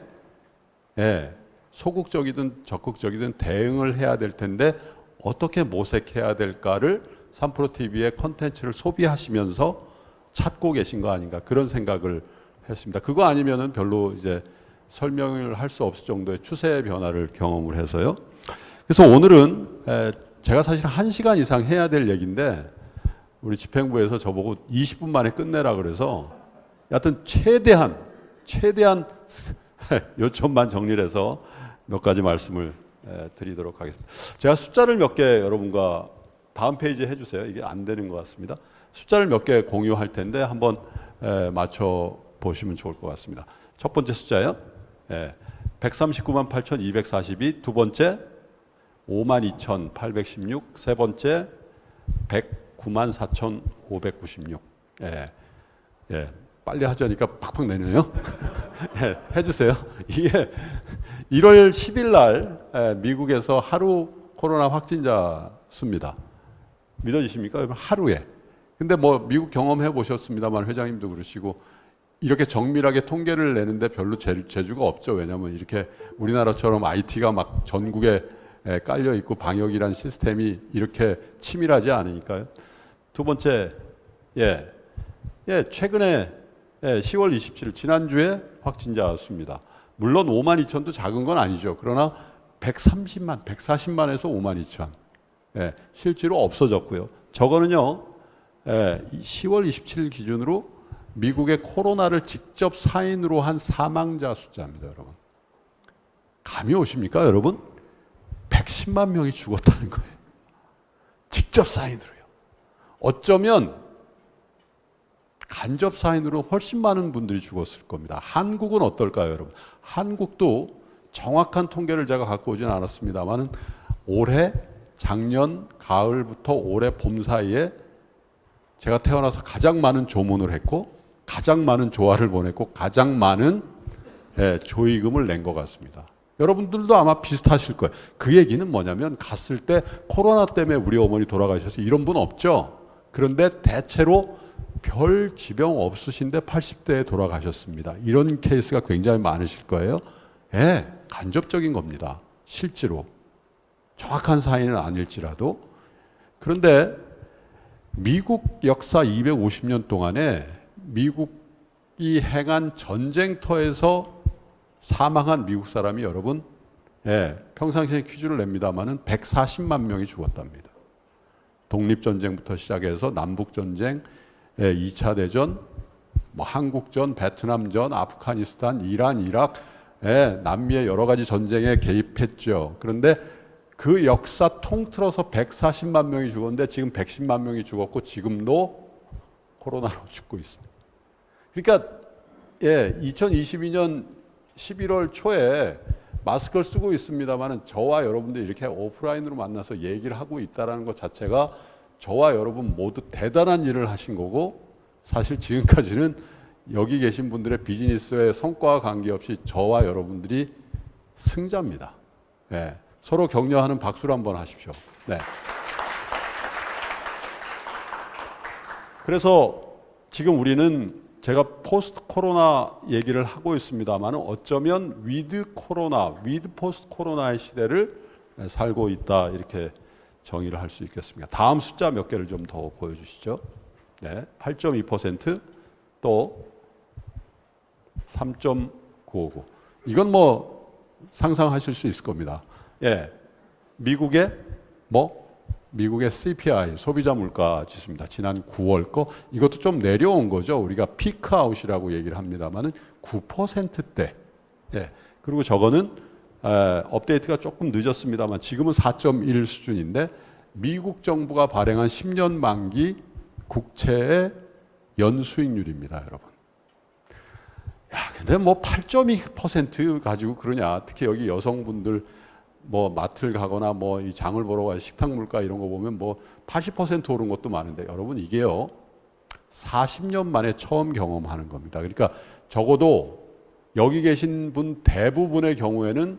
소극적이든 적극적이든 대응을 해야 될 텐데 어떻게 모색해야 될까를 3프로TV의 컨텐츠를 소비하시면서 찾고 계신 거 아닌가 그런 생각을 했습니다. 그거 아니면은 별로 이제 설명을 할 수 없을 정도의 추세의 변화를 경험을 해서요. 그래서 오늘은 제가 사실 1시간 이상 해야 될 얘기인데 우리 집행부에서 저보고 20분 만에 끝내라 그래서 여하튼 최대한 요점만 정리를 해서 몇 가지 말씀을 드리도록 하겠습니다. 제가 숫자를 몇 개 여러분과 다음 페이지 해주세요. 이게 안 되는 것 같습니다. 숫자를 몇 개 공유할 텐데 한번 맞춰 보시면 좋을 것 같습니다. 첫 번째 숫자요. 139만 8,242. 두 번째 52,816. 세 번째 109만 4,596. 빨리 하자니까 팍팍 내네요. 해주세요. 이게 1월 10일 날 미국에서 하루 코로나 확진자 수입니다. 믿어지십니까? 하루에. 근데 뭐 미국 경험해 보셨습니다만 회장님도 그러시고 이렇게 정밀하게 통계를 내는데 별로 재주가 없죠. 왜냐하면 이렇게 우리나라처럼 IT가 막 전국에 깔려 있고 방역이란 시스템이 이렇게 치밀하지 않으니까요. 두 번째, 최근에 10월 27일 지난주에 확진자 수입니다. 물론 52,000도 작은 건 아니죠. 그러나 130만, 140만에서 52,000. 실제로 없어졌고요. 저거는요. 10월 27일 기준으로 미국의 코로나를 직접 사인으로 한 사망자 숫자입니다, 여러분. 감이 오십니까, 여러분? 110만 명이 죽었다는 거예요. 직접 사인으로요. 어쩌면 간접 사인으로 훨씬 많은 분들이 죽었을 겁니다. 한국은 어떨까요, 여러분? 한국도 정확한 통계를 제가 갖고 오진 않았습니다만 올해 작년 가을부터 올해 봄 사이에 제가 태어나서 가장 많은 조문을 했고 가장 많은 조화를 보냈고 가장 많은 조의금을 낸 것 같습니다. 여러분들도 아마 비슷하실 거예요. 그 얘기는 뭐냐면 갔을 때 코로나 때문에 우리 어머니 돌아가셔서 이런 분 없죠. 그런데 대체로 별 지병 없으신데 80대에 돌아가셨습니다. 이런 케이스가 굉장히 많으실 거예요. 간접적인 겁니다. 실제로. 정확한 사인은 아닐지라도. 그런데 미국 역사 250년 동안에 미국이 행한 전쟁터에서 사망한 미국 사람이 여러분, 평상시에 퀴즈를 냅니다만은 140만 명이 죽었답니다. 독립전쟁부터 시작해서 남북전쟁, 2차 대전, 뭐 한국전, 베트남전, 아프가니스탄, 이란, 이라크, 남미의 여러 가지 전쟁에 개입했죠. 그런데 그 역사 통틀어서 140만 명이 죽었는데 지금 110만 명이 죽었고 지금도 코로나로 죽고 있습니다. 그러니까 2022년 11월 초에 마스크를 쓰고 있습니다만 저와 여러분들이 이렇게 오프라인으로 만나서 얘기를 하고 있다는 것 자체가 저와 여러분 모두 대단한 일을 하신 거고 사실 지금까지는 여기 계신 분들의 비즈니스의 성과와 관계없이 저와 여러분들이 승자입니다. 서로 격려하는 박수를 한번 하십시오. 그래서 지금 우리는 제가 포스트 코로나 얘기를 하고 있습니다만 어쩌면 위드 코로나, 위드 포스트 코로나의 시대를 살고 있다 이렇게 정의를 할 수 있겠습니다. 다음 숫자 몇 개를 좀 더 보여주시죠. 8.2% 또 3.959. 이건 뭐 상상하실 수 있을 겁니다. 미국의 미국의 CPI 소비자 물가 지수입니다. 지난 9월 거 이것도 좀 내려온 거죠. 우리가 피크아웃이라고 얘기를 합니다만은 9%대. 그리고 저거는 업데이트가 조금 늦었습니다만 지금은 4.1 수준인데 미국 정부가 발행한 10년 만기 국채의 연수익률입니다, 여러분. 야, 근데 뭐 8.2% 가지고 그러냐? 특히 여기 여성분들 뭐 마트를 가거나 뭐 이 장을 보러 가 식탁 물가 이런 거 보면 뭐 80% 오른 것도 많은데 여러분 이게요 40년 만에 처음 경험하는 겁니다. 그러니까 적어도 여기 계신 분 대부분의 경우에는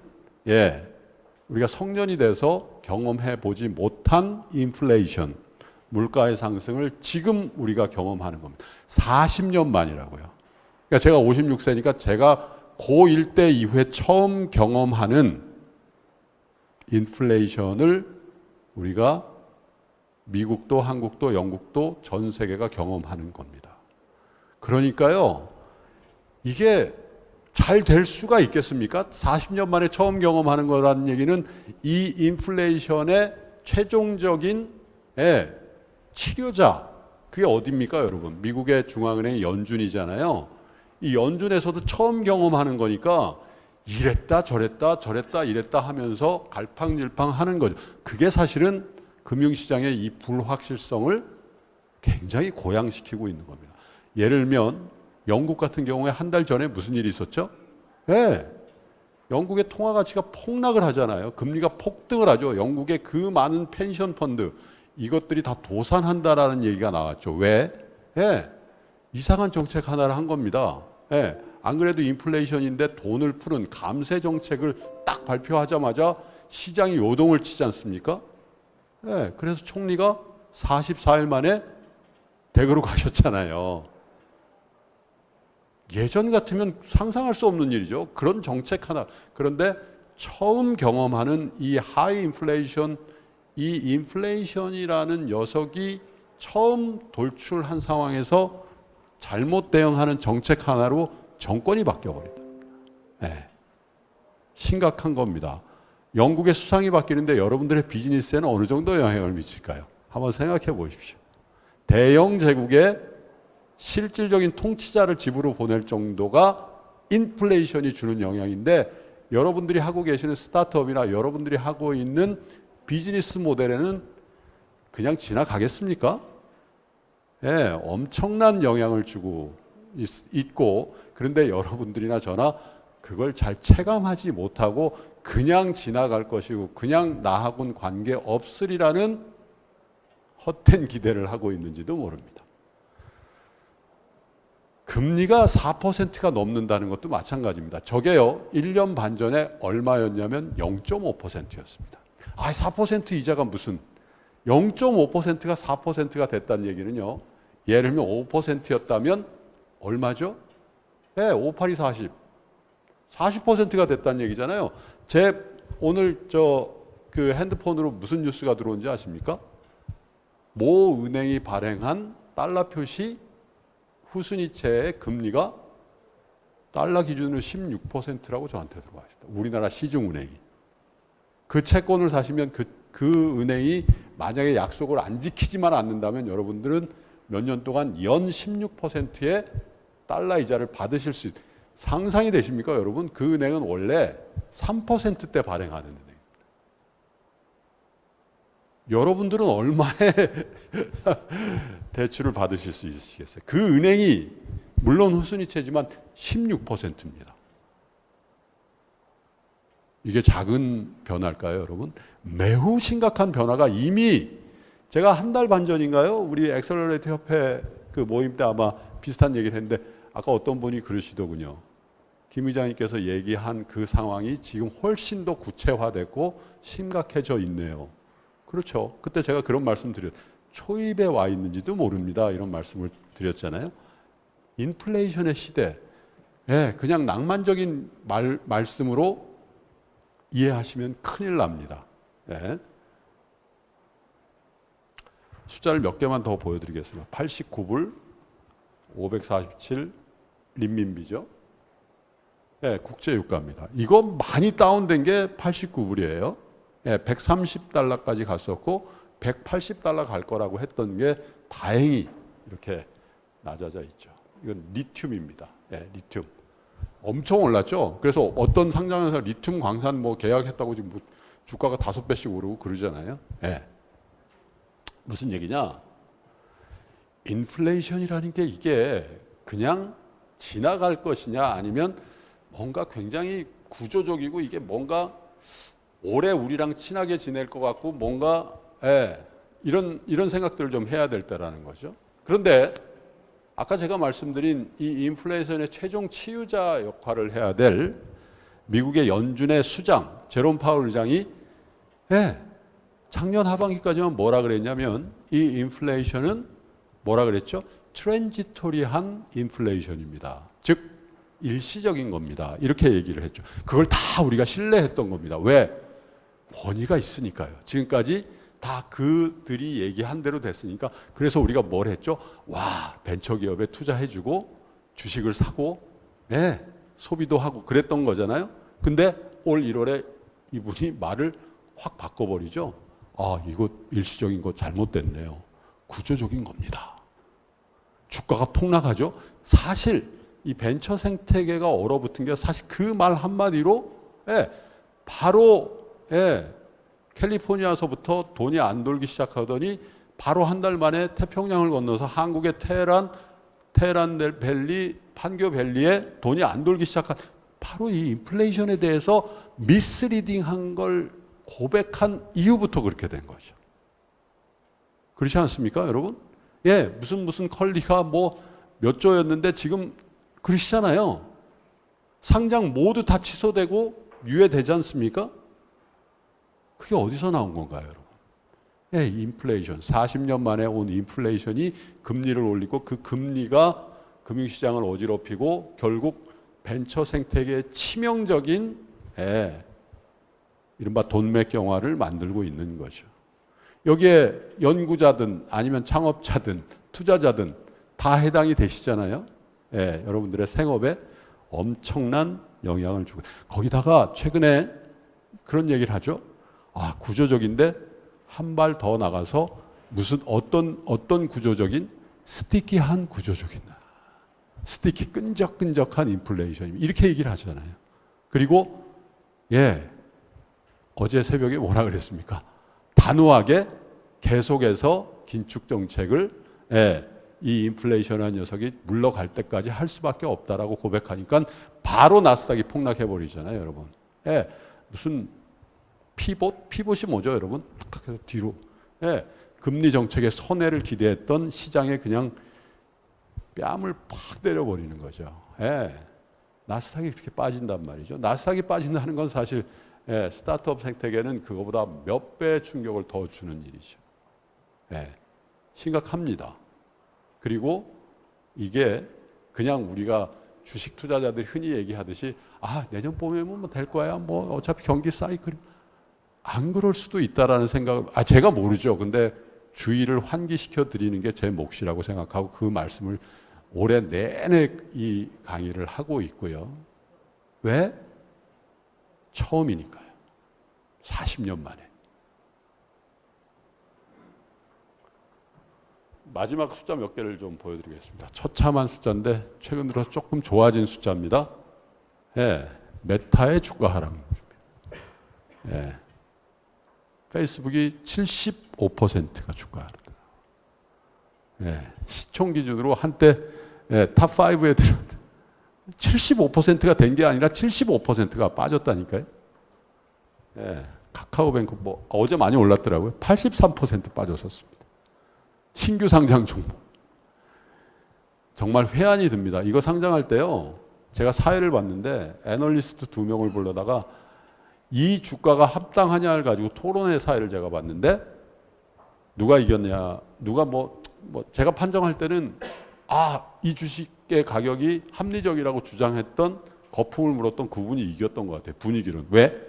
우리가 성년이 돼서 경험해 보지 못한 인플레이션, 물가의 상승을 지금 우리가 경험하는 겁니다. 40년 만이라고요. 그러니까 제가 56세니까 제가 고1 때 이후에 처음 경험하는 인플레이션을 우리가 미국도 한국도 영국도 전 세계가 경험하는 겁니다. 그러니까요, 이게 잘 될 수가 있겠습니까? 40년 만에 처음 경험하는 거라는 얘기는 이 인플레이션의 최종적인 치료자, 그게 어디입니까, 여러분? 미국의 중앙은행 연준이잖아요. 이 연준에서도 처음 경험하는 거니까 이랬다 저랬다 이랬다 하면서 갈팡질팡 하는 거죠. 그게 사실은 금융시장의 이 불확실성을 굉장히 고양시키고 있는 겁니다. 예를 들면 영국 같은 경우에 한 달 전에 무슨 일이 있었죠? 영국의 통화 가치가 폭락을 하잖아요. 금리가 폭등을 하죠. 영국의 그 많은 펜션 펀드 이것들이 다 도산한다라는 얘기가 나왔죠. 왜? 이상한 정책 하나를 한 겁니다. 안 그래도 인플레이션인데 돈을 푸는 감세 정책을 딱 발표하자마자 시장이 요동을 치지 않습니까? 그래서 총리가 44일 만에 댁으로 가셨잖아요. 예전 같으면 상상할 수 없는 일이죠. 그런 정책 하나. 그런데 처음 경험하는 이 하이 인플레이션, 이 인플레이션이라는 녀석이 처음 돌출한 상황에서 잘못 대응하는 정책 하나로 정권이 바뀌어버린다. 심각한 겁니다. 영국의 수상이 바뀌는데 여러분들의 비즈니스에는 어느 정도 영향을 미칠까요? 한번 생각해 보십시오. 대영 제국의 실질적인 통치자를 집으로 보낼 정도가 인플레이션이 주는 영향인데 여러분들이 하고 계시는 스타트업이나 여러분들이 하고 있는 비즈니스 모델에는 그냥 지나가겠습니까? 엄청난 영향을 주고 있고 그런데 여러분들이나 저나 그걸 잘 체감하지 못하고 그냥 지나갈 것이고 그냥 나하고는 관계없으리라는 헛된 기대를 하고 있는지도 모릅니다. 금리가 4%가 넘는다는 것도 마찬가지입니다. 저게요 1년 반 전에 얼마였냐면 0.5%였습니다. 4% 이자가 무슨 0.5%가 4%가 됐다는 얘기는요. 예를 들면 5%였다면 얼마죠? 5, 8, 2, 40. 40%가 됐다는 얘기잖아요. 제 오늘 그 핸드폰으로 무슨 뉴스가 들어온지 아십니까? 모 은행이 발행한 달러 표시 후순위채의 금리가 달러 기준으로 16%라고 저한테 들어왔습니다. 우리나라 시중은행이. 그 채권을 사시면 그 은행이 만약에 약속을 안 지키지만 않는다면 여러분들은 몇 년 동안 연 16%의 달러 이자를 받으실 수 있다. 상상이 되십니까, 여러분? 그 은행은 원래 3%대 발행하는 은행입니다. 여러분들은 얼마의 대출을 받으실 수 있으시겠어요? 그 은행이 물론 후순위채지만 16%입니다. 이게 작은 변화일까요, 여러분? 매우 심각한 변화가 이미 제가 한 달 반 전인가요? 우리 엑셀러레이터 협회 그 모임 때 아마 비슷한 얘기를 했는데 아까 어떤 분이 그러시더군요. 김 의장님께서 얘기한 그 상황이 지금 훨씬 더 구체화됐고 심각해져 있네요. 그렇죠. 그때 제가 그런 말씀 드렸죠. 초입에 와 있는지도 모릅니다. 이런 말씀을 드렸잖아요. 인플레이션의 시대. 그냥 낭만적인 말씀으로 이해하시면 큰일 납니다. 숫자를 몇 개만 더 보여드리겠습니다. 89불, 547 린민비죠. 국제유가입니다. 이거 많이 다운된 게 89불이에요. 130달러까지 갔었고 180달러 갈 거라고 했던 게 다행히 이렇게 낮아져 있죠. 이건 리튬입니다. 리튬. 엄청 올랐죠. 그래서 어떤 상장회사 리튬 광산 뭐 계약했다고 지금 뭐 주가가 5배씩 오르고 그러잖아요. 예. 무슨 얘기냐? 인플레이션이라는 게 이게 그냥 지나갈 것이냐 아니면 뭔가 굉장히 구조적이고 이게 뭔가 오래 우리랑 친하게 지낼 것 같고 뭔가 이런 생각들을 좀 해야 될 때라는 거죠. 그런데 아까 제가 말씀드린 이 인플레이션의 최종 치유자 역할을 해야 될 미국의 연준의 수장 제롬 파월 의장이 작년 하반기까지만 뭐라 그랬냐면 이 인플레이션은 뭐라 그랬죠? 트랜지토리한 인플레이션입니다. 즉 일시적인 겁니다. 이렇게 얘기를 했죠. 그걸 다 우리가 신뢰했던 겁니다. 왜? 권위가 있으니까요. 지금까지 다 그들이 얘기한 대로 됐으니까. 그래서 우리가 뭘 했죠? 와, 벤처기업에 투자해주고 주식을 사고 소비도 하고 그랬던 거잖아요. 근데 올 1월에 이분이 말을 확 바꿔버리죠. 아, 이거 일시적인 거 잘못됐네요. 구조적인 겁니다. 주가가 폭락하죠. 사실 이 벤처 생태계가 얼어붙은 게 사실 그 말 한마디로 바로 캘리포니아서부터 돈이 안 돌기 시작하더니 바로 한 달 만에 태평양을 건너서 한국의 테헤란 밸리, 판교 밸리에 돈이 안 돌기 시작한 바로 이 인플레이션에 대해서 미스리딩한 걸 고백한 이후부터 그렇게 된 거죠. 그렇지 않습니까, 여러분? 무슨 컬리가 뭐 몇 조였는데 지금 그러시잖아요. 상장 모두 다 취소되고 유예되지 않습니까? 그게 어디서 나온 건가요, 여러분? 인플레이션. 40년 만에 온 인플레이션이 금리를 올리고 그 금리가 금융시장을 어지럽히고 결국 벤처 생태계의 치명적인 이른바 돈맥 경화를 만들고 있는 거죠. 여기에 연구자든 아니면 창업자든 투자자든 다 해당이 되시잖아요. 여러분들의 생업에 엄청난 영향을 주고 거기다가 최근에 그런 얘기를 하죠. 아, 구조적인데 한 발 더 나가서 무슨 어떤 구조적인 스티키한 구조적인 스티키 끈적끈적한 인플레이션 이렇게 얘기를 하잖아요. 그리고 어제 새벽에 뭐라 그랬습니까? 단호하게 계속해서 긴축 정책을 이 인플레이션한 녀석이 물러갈 때까지 할 수밖에 없다라고 고백하니까 바로 나스닥이 폭락해 버리잖아요, 여러분. 무슨 피봇이 뭐죠, 여러분? 탁탁해서 뒤로. 금리 정책의 선회를 기대했던 시장에 그냥 뺨을 팍 때려버리는 거죠. 나스닥이 그렇게 빠진단 말이죠. 나스닥이 빠진다는 건 사실 스타트업 생태계는 그거보다 몇 배 충격을 더 주는 일이죠. 심각합니다. 그리고 이게 그냥 우리가 주식 투자자들이 흔히 얘기하듯이 내년 봄에는 뭐 될 거야. 뭐 어차피 경기 사이클 안 그럴 수도 있다라는 생각. 제가 모르죠. 근데 주의를 환기시켜 드리는 게 제 몫이라고 생각하고 그 말씀을 올해 내내 이 강의를 하고 있고요. 왜? 처음이니까요. 40년 만에. 마지막 숫자 몇 개를 좀 보여드리겠습니다. 처참한 숫자인데 최근 들어서 조금 좋아진 숫자입니다. 메타의 주가 하락. 페이스북이 75%가 주가 하락. 시총 기준으로 한때 탑5에 들어 75%가 된 게 아니라 75%가 빠졌다니까요. 카카오뱅크 뭐 어제 많이 올랐더라고요. 83% 빠졌었습니다. 신규 상장 종목. 정말 회한이 듭니다. 이거 상장할 때요. 제가 사회를 봤는데 애널리스트 2명을 불러다가 이 주가가 합당하냐를 가지고 토론회 사회를 제가 봤는데 누가 이겼냐. 누가 제가 판정할 때는 이 주식의 가격이 합리적이라고 주장했던 거품을 물었던 그분이 이겼던 것 같아요. 분위기는. 왜?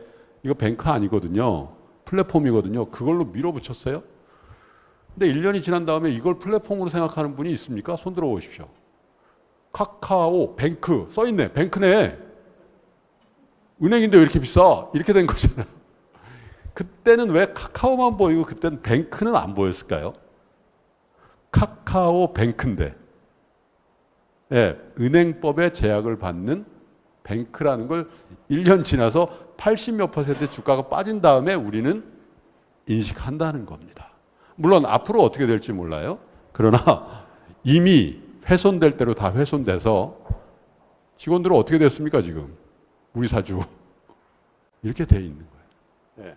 이거 뱅크 아니거든요. 플랫폼이거든요. 그걸로 밀어붙였어요. 근데 1년이 지난 다음에 이걸 플랫폼으로 생각하는 분이 있습니까? 손 들어 보십시오. 카카오, 뱅크 써있네. 뱅크네. 은행인데 왜 이렇게 비싸? 이렇게 된 거잖아요. 그때는 왜 카카오만 보이고 그때는 뱅크는 안 보였을까요? 카카오 뱅크인데 은행법의 제약을 받는 뱅크라는 걸 1년 지나서 80몇 퍼센트 주가가 빠진 다음에 우리는 인식한다는 겁니다. 물론 앞으로 어떻게 될지 몰라요. 그러나 이미 훼손될 대로 다 훼손돼서 직원들은 어떻게 됐습니까 지금? 우리 사주 이렇게 돼 있는 거예요. 네.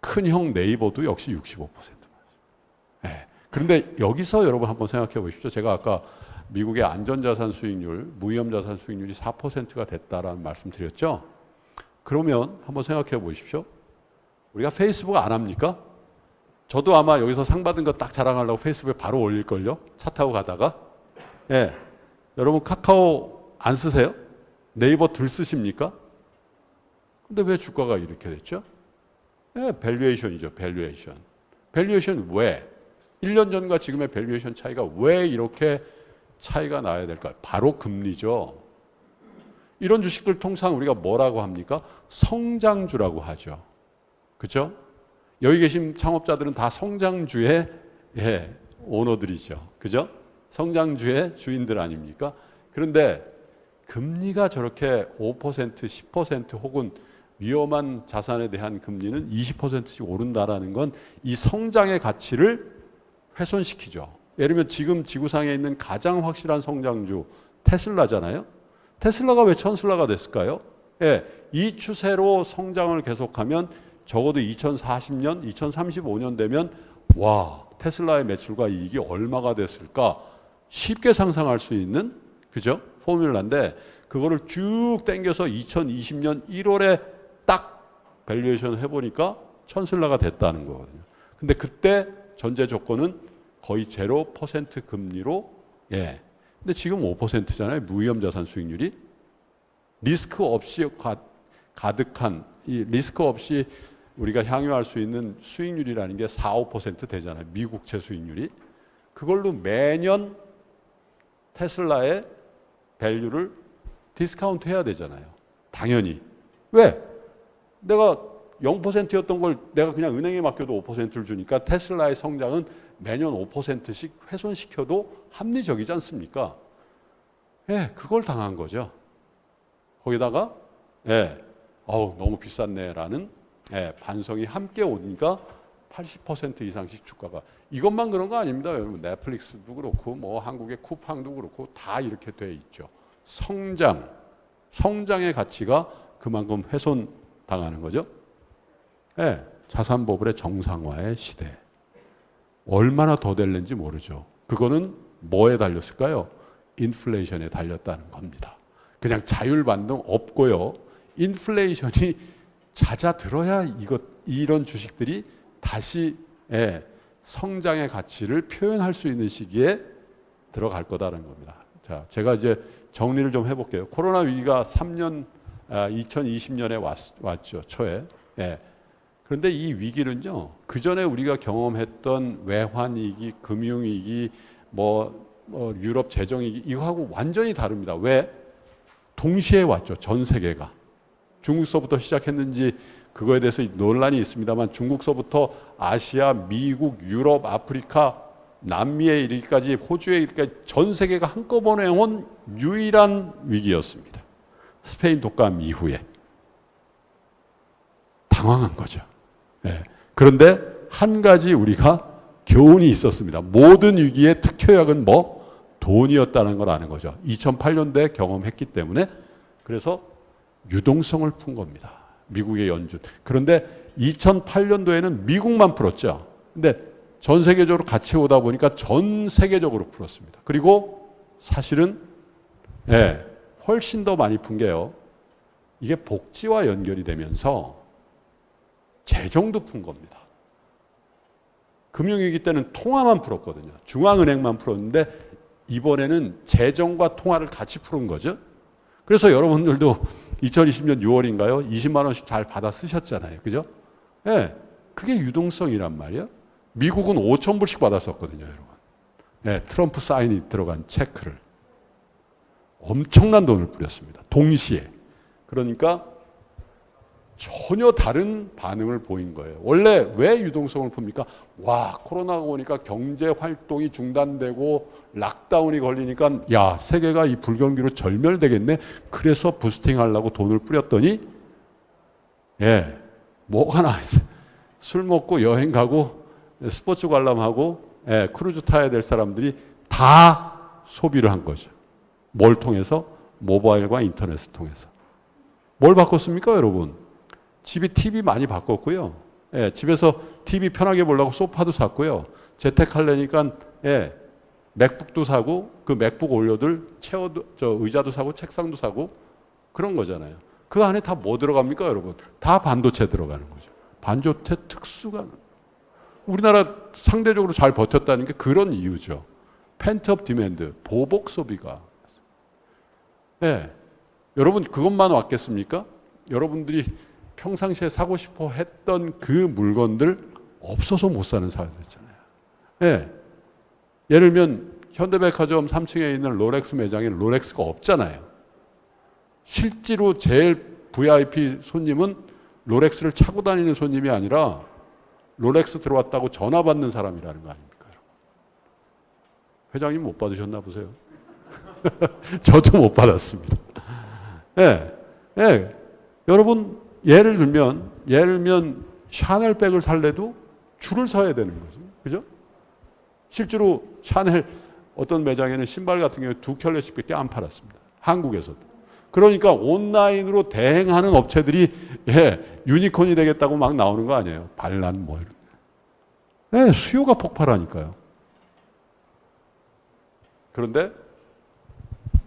큰형 네이버도 역시 65%. 네. 그런데 여기서 여러분 한번 생각해 보십시오. 제가 아까 미국의 안전자산 수익률, 무위험자산 수익률이 4%가 됐다라는 말씀 드렸죠. 그러면 한번 생각해 보십시오. 우리가 페이스북 안 합니까? 저도 아마 여기서 상 받은 거 딱 자랑하려고 페이스북에 바로 올릴걸요? 차 타고 가다가. 예. 여러분 카카오 안 쓰세요? 네이버 들 쓰십니까? 근데 왜 주가가 이렇게 됐죠? 예, 밸류에이션이죠, 밸류에이션. 밸류에이션 왜? 1년 전과 지금의 밸류에이션 차이가 왜 이렇게 차이가 나야 될까요? 바로 금리죠. 이런 주식들 통상 우리가 뭐라고 합니까? 성장주라고 하죠. 그렇죠? 여기 계신 창업자들은 다 성장주의 오너들이죠. 그죠? 성장주의 주인들 아닙니까? 그런데 금리가 저렇게 5%, 10% 혹은 위험한 자산에 대한 금리는 20%씩 오른다라는 건 이 성장의 가치를 훼손시키죠. 예를 들면 지금 지구상에 있는 가장 확실한 성장주 테슬라잖아요. 테슬라가 왜 천슬라가 됐을까요? 예, 이 추세로 성장을 계속하면 적어도 2040년, 2035년 되면 와, 테슬라의 매출과 이익이 얼마가 됐을까 쉽게 상상할 수 있는 그죠? 포뮬라인데 그거를 쭉 당겨서 2020년 1월에 딱 밸류에이션 해보니까 천슬라가 됐다는 거거든요. 근데 그때 전제 조건은 거의 0% 금리로 예. 근데 지금 5%잖아요. 무위험 자산 수익률이 리스크 없이 가득한 이 리스크 없이 우리가 향유할 수 있는 수익률이라는 게 4, 5% 되잖아요. 미국채 수익률이. 그걸로 매년 테슬라의 밸류를 디스카운트 해야 되잖아요. 당연히. 왜? 내가 0%였던 걸 내가 그냥 은행에 맡겨도 5%를 주니까 테슬라의 성장은 매년 5%씩 훼손시켜도 합리적이지 않습니까? 예, 그걸 당한 거죠. 거기다가 예, 너무 비쌌네라는 예, 반성이 함께 오니까 80% 이상씩 주가가 이것만 그런 거 아닙니다. 여러분 넷플릭스도 그렇고 뭐 한국의 쿠팡도 그렇고 다 이렇게 돼 있죠. 성장의 가치가 그만큼 훼손 당하는 거죠. 예, 자산 버블의 정상화의 시대. 얼마나 더 될는지 모르죠. 그거는 뭐에 달렸을까요? 인플레이션에 달렸다는 겁니다. 그냥 자율 반등 없고요. 인플레이션이 잦아들어야 이런 주식들이 다시 예, 성장의 가치를 표현할 수 있는 시기에 들어갈 거다라는 겁니다. 자, 제가 이제 정리를 좀 해볼게요. 코로나 위기가 2020년에 왔죠. 초에. 예. 그런데 이 위기는요, 그 전에 우리가 경험했던 외환위기, 금융위기, 유럽 재정위기, 이거하고 완전히 다릅니다. 왜? 동시에 왔죠. 전 세계가. 중국서부터 시작했는지 그거에 대해서 논란이 있습니다만 중국서부터 아시아, 미국, 유럽, 아프리카, 남미에 이르기까지, 호주에 이르기까지 전 세계가 한꺼번에 온 유일한 위기였습니다. 스페인 독감 이후에. 당황한 거죠. 네. 그런데 한 가지 우리가 교훈이 있었습니다. 모든 위기의 특효약은 돈이었다는 걸 아는 거죠. 2008년도에 경험했기 때문에. 그래서 유동성을 푼 겁니다. 미국의 연준. 그런데 2008년도에는 미국만 풀었죠. 근데 전 세계적으로 같이 오다 보니까 전 세계적으로 풀었습니다. 그리고 사실은 훨씬 더 많이 푼 게요. 이게 복지와 연결이 되면서 재정도 푼 겁니다. 금융위기 때는 통화만 풀었거든요. 중앙은행만 풀었는데 이번에는 재정과 통화를 같이 푸는 거죠. 그래서 여러분들도 2020년 6월인가요? 20만 원씩 잘 받아 쓰셨잖아요. 그죠? 예. 그게 유동성이란 말이에요. 미국은 5천 불씩 받았었거든요, 여러분. 예, 트럼프 사인이 들어간 체크를. 엄청난 돈을 뿌렸습니다. 동시에. 그러니까 전혀 다른 반응을 보인 거예요. 원래 왜 유동성을 풉니까? 와, 코로나가 오니까 경제 활동이 중단되고 락다운이 걸리니까 야, 세계가 이 불경기로 절멸되겠네. 그래서 부스팅 하려고 돈을 뿌렸더니 예, 뭐가 나왔어. 술 먹고 여행 가고 스포츠 관람하고 예, 크루즈 타야 될 사람들이 다 소비를 한 거죠. 뭘 통해서? 모바일과 인터넷을 통해서. 뭘 바꿨습니까, 여러분? 집이 TV 많이 바꿨고요. 예, 집에서 TV 편하게 보려고 소파도 샀고요. 재택하려니까 예, 맥북도 사고 그 맥북 올려둘 체어도 의자도 사고 책상도 사고 그런 거잖아요. 그 안에 다 뭐 들어갑니까, 여러분? 다 반도체 들어가는 거죠. 반도체 특수가 우리나라 상대적으로 잘 버텼다는 게 그런 이유죠. 펜트업 디맨드, 보복 소비가. 예, 여러분 그것만 왔겠습니까? 여러분들이 평상시에 사고 싶어 했던 그 물건들 없어서 못 사는 사회가 됐잖아요. 예. 예를 들면 현대백화점 3층에 있는 롤렉스 매장에 롤렉스가 없잖아요. 실제로 제일 VIP 손님은 롤렉스를 차고 다니는 손님이 아니라 롤렉스 들어왔다고 전화 받는 사람이라는 거 아닙니까? 회장님 못 받으셨나 보세요. 저도 못 받았습니다. 예. 예. 여러분 예를 들면 샤넬백을 살래도 줄을 서야 되는 거죠. 그죠? 실제로 샤넬 어떤 매장에는 신발 같은 경우에 2켤레씩밖에 안 팔았습니다. 한국에서도. 그러니까 온라인으로 대행하는 업체들이 예, 유니콘이 되겠다고 막 나오는 거 아니에요. 반란 뭐 이런. 예, 수요가 폭발하니까요. 그런데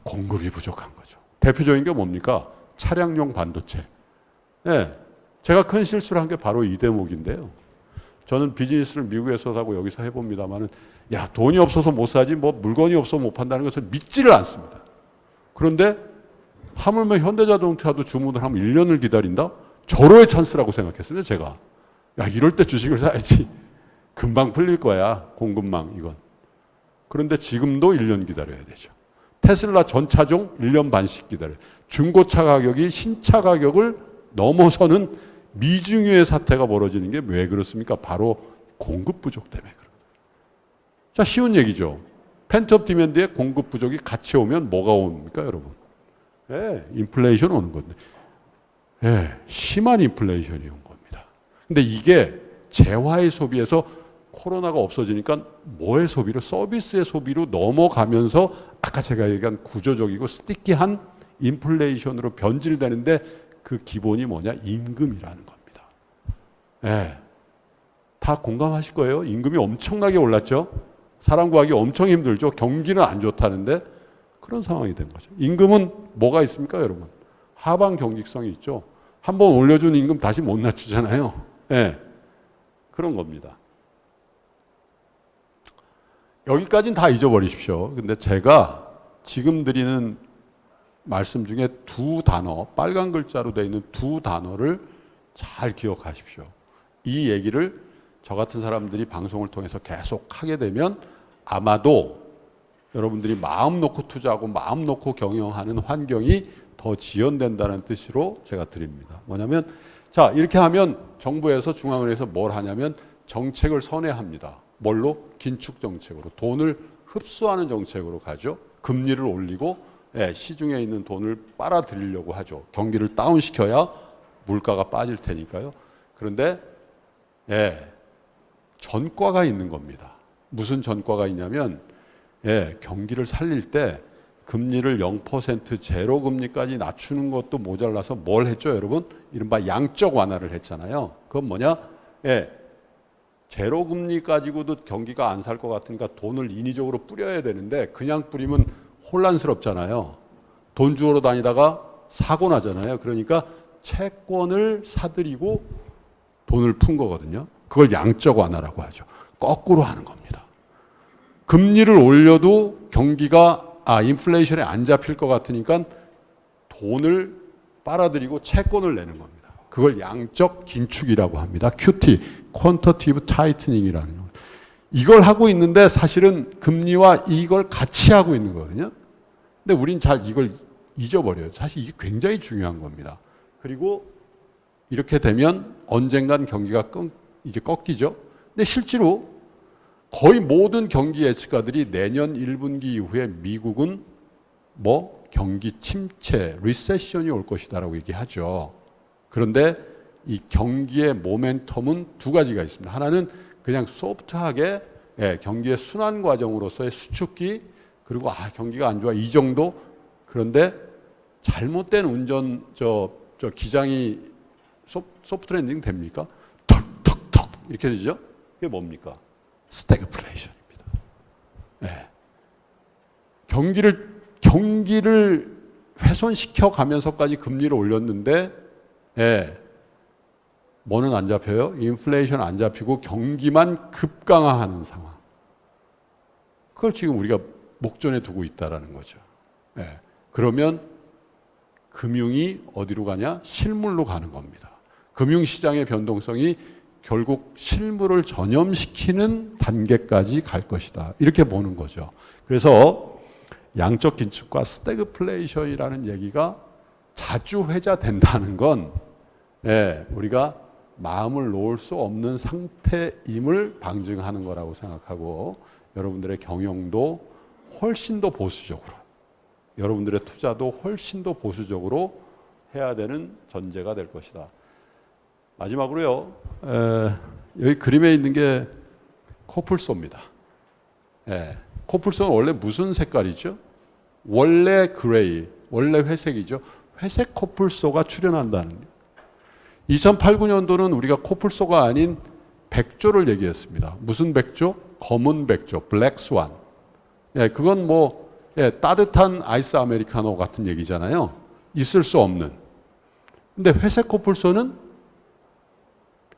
공급이 부족한 거죠. 대표적인 게 뭡니까? 차량용 반도체. 네, 제가 큰 실수를 한 게 바로 이 대목인데요. 저는 비즈니스를 미국에서 하고 여기서 해봅니다만은 야, 돈이 없어서 못 사지 뭐 물건이 없어서 못 판다는 것을 믿지를 않습니다. 그런데 하물며 현대자동차도 주문을 하면 1년을 기다린다? 절호의 찬스라고 생각했어요, 제가. 야, 이럴 때 주식을 사야지. 금방 풀릴 거야, 공급망 이건. 그런데 지금도 1년 기다려야 되죠. 테슬라 전 차종 1년 반씩 기다려요. 중고차 가격이 신차 가격을 넘어서는 미중유의 사태가 벌어지는 게 왜 그렇습니까? 바로 공급 부족 때문에 그런 거예요. 자, 쉬운 얘기죠. 펜트업 디맨드에 공급 부족이 같이 오면 뭐가 옵니까, 여러분? 예, 인플레이션 오는 건데. 예, 심한 인플레이션이 온 겁니다. 근데 이게 재화의 소비에서 코로나가 없어지니까 뭐의 소비로? 서비스의 소비로 넘어가면서 아까 제가 얘기한 구조적이고 스티키한 인플레이션으로 변질되는데 그 기본이 뭐냐? 임금이라는 겁니다. 예. 다 공감하실 거예요. 임금이 엄청나게 올랐죠. 사람 구하기 엄청 힘들죠. 경기는 안 좋다는데 그런 상황이 된 거죠. 임금은 뭐가 있습니까, 여러분? 하방 경직성이 있죠. 한번 올려준 임금 다시 못 낮추잖아요. 예. 그런 겁니다. 여기까지는 다 잊어버리십시오. 근데 제가 지금 드리는 말씀 중에 두 단어, 빨간 글자로 되어 있는 두 단어를 잘 기억하십시오. 이 얘기를 저 같은 사람들이 방송을 통해서 계속 하게 되면 아마도 여러분들이 마음 놓고 투자하고 마음 놓고 경영하는 환경이 더 지연된다는 뜻으로 제가 드립니다. 뭐냐면 자, 이렇게 하면 정부에서 중앙은행에서 뭘 하냐면 정책을 선회합니다. 뭘로? 긴축 정책으로. 돈을 흡수하는 정책으로 가죠. 금리를 올리고 예, 시중에 있는 돈을 빨아들이려고 하죠. 경기를 다운시켜야 물가가 빠질 테니까요. 그런데 예, 전과가 있는 겁니다. 무슨 전과가 있냐면 예, 경기를 살릴 때 금리를 0% 제로 금리까지 낮추는 것도 모자라서 뭘 했죠, 여러분? 이른바 양적 완화를 했잖아요. 그건 뭐냐? 예, 제로 금리 가지고도 경기가 안 살 것 같으니까 돈을 인위적으로 뿌려야 되는데 그냥 뿌리면 혼란스럽잖아요. 돈 주우러 다니다가 사고 나잖아요. 그러니까 채권을 사들이고 돈을 푼 거거든요. 그걸 양적 완화라고 하죠. 거꾸로 하는 겁니다. 금리를 올려도 경기가 인플레이션에 안 잡힐 것 같으니까 돈을 빨아들이고 채권을 내는 겁니다. 그걸 양적 긴축이라고 합니다. QT, Quantitative Tightening.이라는 겁니다. 이걸 하고 있는데 사실은 금리와 이걸 같이 하고 있는 거거든요. 근데 우린 잘 이걸 잊어버려요. 사실 이게 굉장히 중요한 겁니다. 그리고 이렇게 되면 언젠간 경기가 이제 꺾이죠. 근데 실제로 거의 모든 경기 예측가들이 내년 1분기 이후에 미국은 뭐 경기 침체, 리세션이 올 것이다라고 얘기하죠. 그런데 이 경기의 모멘텀은 두 가지가 있습니다. 하나는 그냥 소프트하게 경기의 순환 과정으로서의 수축기, 그리고 경기가 안 좋아 이 정도. 그런데 잘못된 운전 기장이 소프트 랜딩 됩니까? 턱턱턱 이렇게 되죠. 그게 뭡니까? 스태그플레이션입니다. 경기를 훼손시켜 가면서까지 금리를 올렸는데 뭐는 안 잡혀요? 인플레이션 안 잡히고 경기만 급강화하는 상황. 그걸 지금 우리가 목전에 두고 있다라는 거죠. 그러면 금융이 어디로 가냐? 실물로 가는 겁니다. 금융시장의 변동성이 결국 실물을 전염시키는 단계까지 갈 것이다. 이렇게 보는 거죠. 그래서 양적 긴축과 스태그플레이션이라는 얘기가 자주 회자된다는 건 우리가 마음을 놓을 수 없는 상태임을 방증하는 거라고 생각하고, 여러분들의 경영도 훨씬 더 보수적으로, 여러분들의 투자도 훨씬 더 보수적으로 해야 되는 전제가 될 것이다. 마지막으로요, 여기 그림에 있는 게 코뿔소입니다. 코뿔소는 원래 무슨 색깔이죠? 원래 그레이, 원래 회색이죠. 회색 코뿔소가 출현한다는 거예요. 2008, 9년도는 우리가 코뿔소가 아닌 백조를 얘기했습니다. 무슨 백조? 검은 백조, 블랙 스완. 그건 뭐 따뜻한 아이스 아메리카노 같은 얘기잖아요. 있을 수 없는. 근데 회색 코뿔소는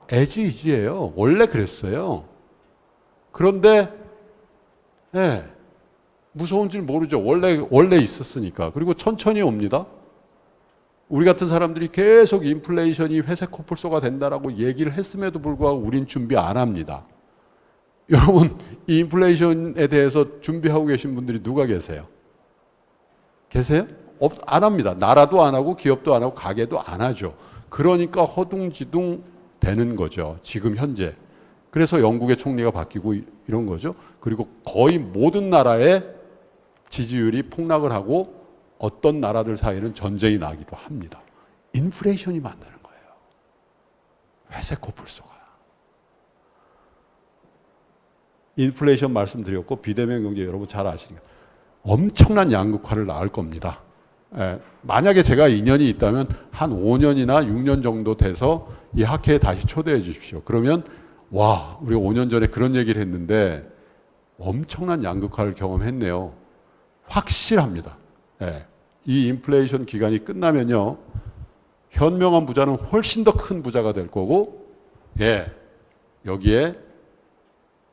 에지이지예요. 원래 그랬어요. 그런데 무서운 줄 모르죠. 원래 있었으니까. 그리고 천천히 옵니다. 우리 같은 사람들이 계속 인플레이션이 회색 코뿔소가 된다라고 얘기를 했음에도 불구하고 우린 준비 안 합니다. 여러분, 이 인플레이션에 대해서 준비하고 계신 분들이 누가 계세요? 계세요? 안 합니다. 나라도 안 하고 기업도 안 하고 가게도 안 하죠. 그러니까 허둥지둥 되는 거죠. 지금 현재. 그래서 영국의 총리가 바뀌고 이런 거죠. 그리고 거의 모든 나라의 지지율이 폭락을 하고 어떤 나라들 사이에는 전쟁이 나기도 합니다. 인플레이션이 만드는 거예요. 회색 코뿔소가. 인플레이션 말씀드렸고, 비대면 경제 여러분 잘 아시니까 엄청난 양극화를 낳을 겁니다. 만약에 제가 인연이 있다면 한 5년이나 6년 정도 돼서 이 학회에 다시 초대해 주십시오. 그러면 와, 우리가 5년 전에 그런 얘기를 했는데 엄청난 양극화를 경험했네요. 확실합니다. 이 인플레이션 기간이 끝나면요, 현명한 부자는 훨씬 더 큰 부자가 될 거고, 여기에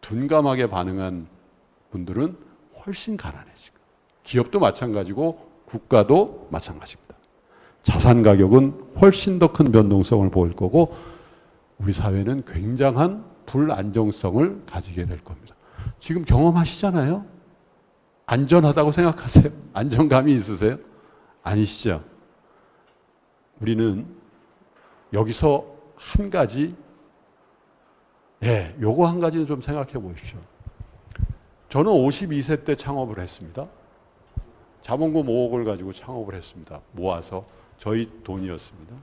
둔감하게 반응한 분들은 훨씬 가난해지고, 기업도 마찬가지고 국가도 마찬가지입니다. 자산 가격은 훨씬 더 큰 변동성을 보일 거고, 우리 사회는 굉장한 불안정성을 가지게 될 겁니다. 지금 경험하시잖아요? 안전하다고 생각하세요? 안정감이 있으세요? 아니시죠? 우리는 여기서 한 가지, 요거 한 가지는 좀 생각해 보십시오. 저는 52세 때 창업을 했습니다. 자본금 5억을 가지고 창업을 했습니다. 모아서 저희 돈이었습니다.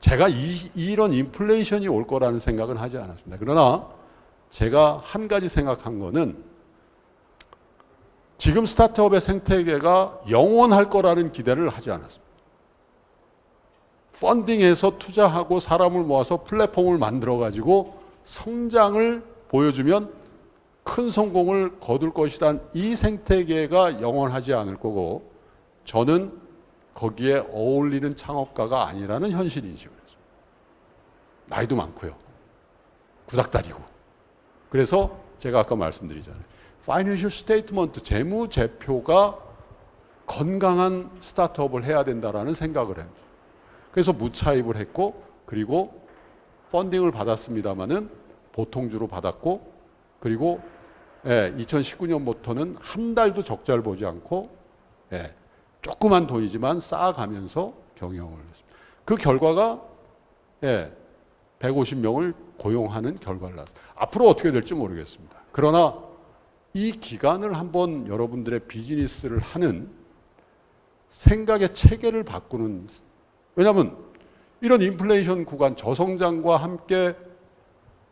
제가 이런 인플레이션이 올 거라는 생각은 하지 않았습니다. 그러나 제가 한 가지 생각한 거는 지금 스타트업의 생태계가 영원할 거라는 기대를 하지 않았습니다. 펀딩해서 투자하고 사람을 모아서 플랫폼을 만들어가지고 성장을 보여주면 큰 성공을 거둘 것이란 이 생태계가 영원하지 않을 거고, 저는 거기에 어울리는 창업가가 아니라는 현실인식을 했습니다. 나이도 많고요. 구닥다리고. 그래서 제가 아까 말씀드리잖아요. 파이낸셜 스테이트먼트, 재무제표가 건강한 스타트업을 해야 된다라는 생각을 해요. 그래서 무차입을 했고, 그리고 펀딩을 받았습니다마는 보통주로 받았고, 그리고 2019년부터는 한 달도 적자를 보지 않고 조그만 돈이지만 쌓아가면서 경영을 했습니다. 그 결과가 예, 150명을 고용하는 결과를 낳았습니다. 앞으로 어떻게 될지 모르겠습니다. 그러나 이 기간을 한번 여러분들의 비즈니스를 하는 생각의 체계를 바꾸는, 왜냐하면 이런 인플레이션 구간, 저성장과 함께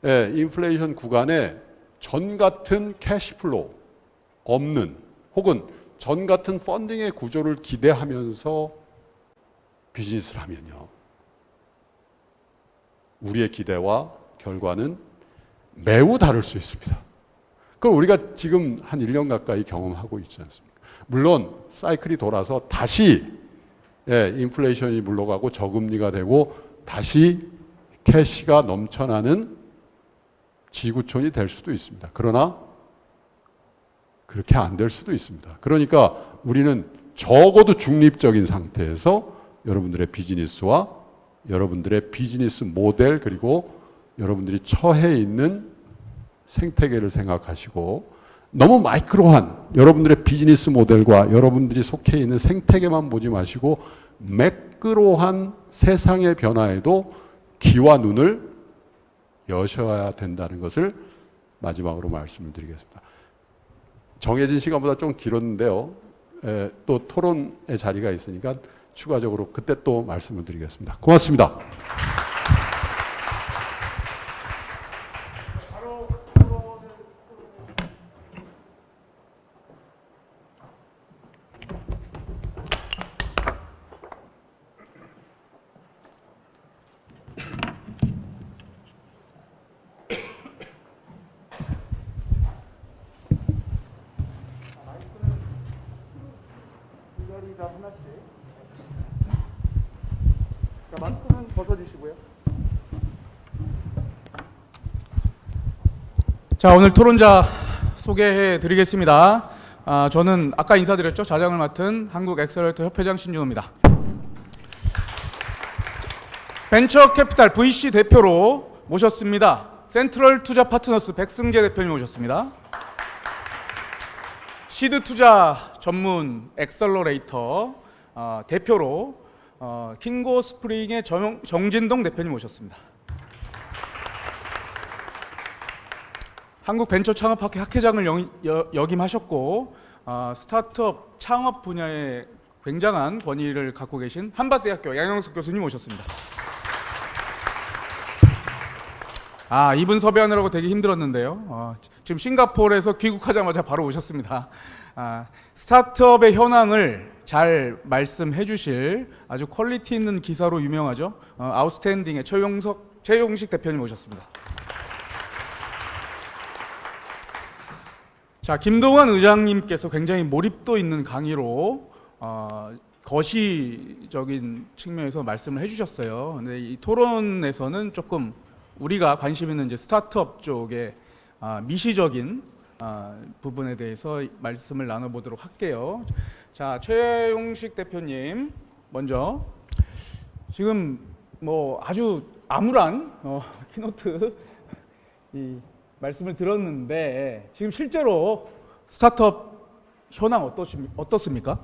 인플레이션 구간에 전 같은 캐시플로우 없는, 혹은 전 같은 펀딩의 구조를 기대하면서 비즈니스를 하면요, 우리의 기대와 결과는 매우 다를 수 있습니다. 그걸 우리가 지금 한 1년 가까이 경험하고 있지 않습니까? 물론 사이클이 돌아서 다시 인플레이션이 물러가고 저금리가 되고 다시 캐시가 넘쳐나는 지구촌이 될 수도 있습니다. 그러나 그렇게 안 될 수도 있습니다. 그러니까 우리는 적어도 중립적인 상태에서 여러분들의 비즈니스와 여러분들의 비즈니스 모델, 그리고 여러분들이 처해 있는 생태계를 생각하시고, 너무 마이크로한 여러분들의 비즈니스 모델과 여러분들이 속해 있는 생태계만 보지 마시고 매크로한 세상의 변화에도 귀와 눈을 여셔야 된다는 것을 마지막으로 말씀을 드리겠습니다. 정해진 시간보다 좀 길었는데요, 또 토론의 자리가 있으니까 추가적으로 그때 또 말씀을 드리겠습니다. 고맙습니다. 마스크는 벗어주시고요. 자, 오늘 토론자 소개해 드리겠습니다. 저는 아까 인사드렸죠. 자장을 맡은 한국엑셀러레이터 협회장 신준호입니다. 벤처캐피탈 VC 대표로 모셨습니다. 센트럴 투자 파트너스 백승재 대표님 모셨습니다. 시드 투자 전문 엑셀러레이터 대표로 킹고 스프링의 정진동 대표님 모셨습니다. 한국 벤처 창업학회 학회장을 역임하셨고 스타트업 창업 분야에 굉장한 권위를 갖고 계신 한밭대학교 양영석 교수님 모셨습니다. 이분 섭외하느라고 되게 힘들었는데요. 지금 싱가포르에서 귀국하자마자 바로 오셨습니다. 스타트업의 현황을 잘 말씀해 주실 아주 퀄리티 있는 기사로 유명하죠. 아웃스탠딩의 최용식 대표님 오셨습니다. 자, 김동완 의장님께서 굉장히 몰입도 있는 강의로 거시적인 측면에서 말씀을 해주셨어요. 근데 이 토론에서는 조금 우리가 관심 있는 이제 스타트업 쪽의 미시적인 부분에 대해서 말씀을 나눠보도록 할게요. 자, 최용식 대표님 먼저 지금 뭐 아주 암울한 키노트 이 말씀을 들었는데 지금 실제로 스타트업 현황 어떻습니까?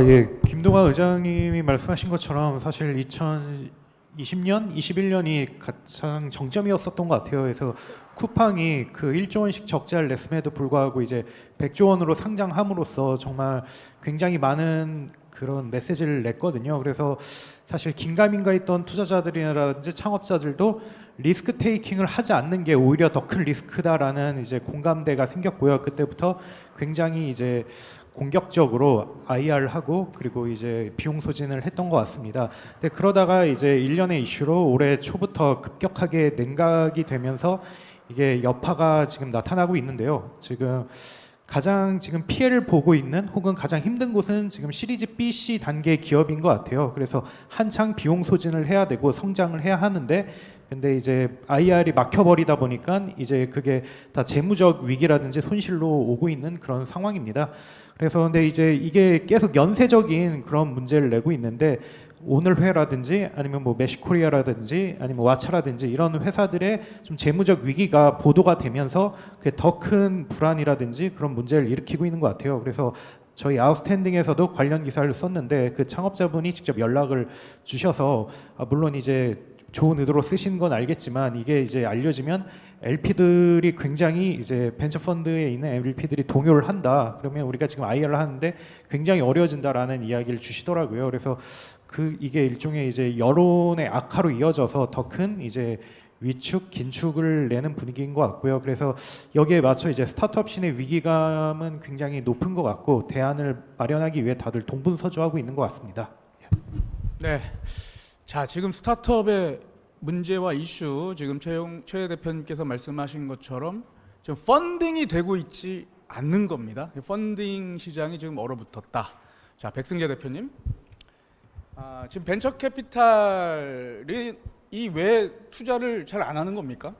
예, 김동완 의장님이 말씀하신 것처럼 사실 2020년, 21년이 가장 정점이었었던 것 같아요. 그래서 쿠팡이 그 1조 원씩 적자를 냈음에도 불구하고 이제 100조 원으로 상장함으로써 정말 굉장히 많은 그런 메시지를 냈거든요. 그래서 사실 긴가민가 있던 투자자들이라든지 창업자들도 리스크 테이킹을 하지 않는 게 오히려 더 큰 리스크다라는 이제 공감대가 생겼고요. 그때부터 굉장히 이제 공격적으로 IR을 하고 그리고 이제 비용 소진을 했던 것 같습니다. 근데 그러다가 이제 일련의 이슈로 올해 초부터 급격하게 냉각이 되면서 이게 여파가 지금 나타나고 있는데요. 가장 피해를 보고 있는 혹은 가장 힘든 곳은 지금 시리즈 B, C 단계 기업인 것 같아요. 그래서 한창 비용 소진을 해야 되고 성장을 해야 하는데 근데 이제 IR이 막혀버리다 보니까 이제 그게 다 재무적 위기라든지 손실로 오고 있는 그런 상황입니다. 그래서 근데 이제 이게 계속 연쇄적인 그런 문제를 내고 있는데 오늘 회라든지 아니면 뭐 메시코리아라든지 아니면 와차라든지 이런 회사들의 좀 재무적 위기가 보도가 되면서 그게 더 큰 불안이라든지 그런 문제를 일으키고 있는 것 같아요. 그래서 저희 아웃스탠딩에서도 관련 기사를 썼는데 그 창업자분이 직접 연락을 주셔서 물론 이제 좋은 의도로 쓰신 건 알겠지만 이게 이제 알려지면 LP들이 굉장히 이제 벤처 펀드에 있는 LP들이 동요를 한다. 그러면 우리가 지금 IR을 하는데 굉장히 어려워진다라는 이야기를 주시더라고요. 그래서 이게 일종의 이제 여론의 악화로 이어져서 더 큰 이제 위축, 긴축을 내는 분위기인 것 같고요. 그래서 여기에 맞춰 이제 스타트업 씬의 위기감은 굉장히 높은 것 같고 대안을 마련하기 위해 다들 동분서주하고 있는 것 같습니다. 네. 자, 지금 스타트업의 문제와 이슈 지금 최 대표님께서 말씀하신 것처럼 지금 펀딩이 되고 있지 않는 겁니다. 펀딩 시장이 지금 얼어붙었다. 자, 백승재 대표님. 지금 벤처 캐피탈이 왜 투자를 잘 안 하는 겁니까?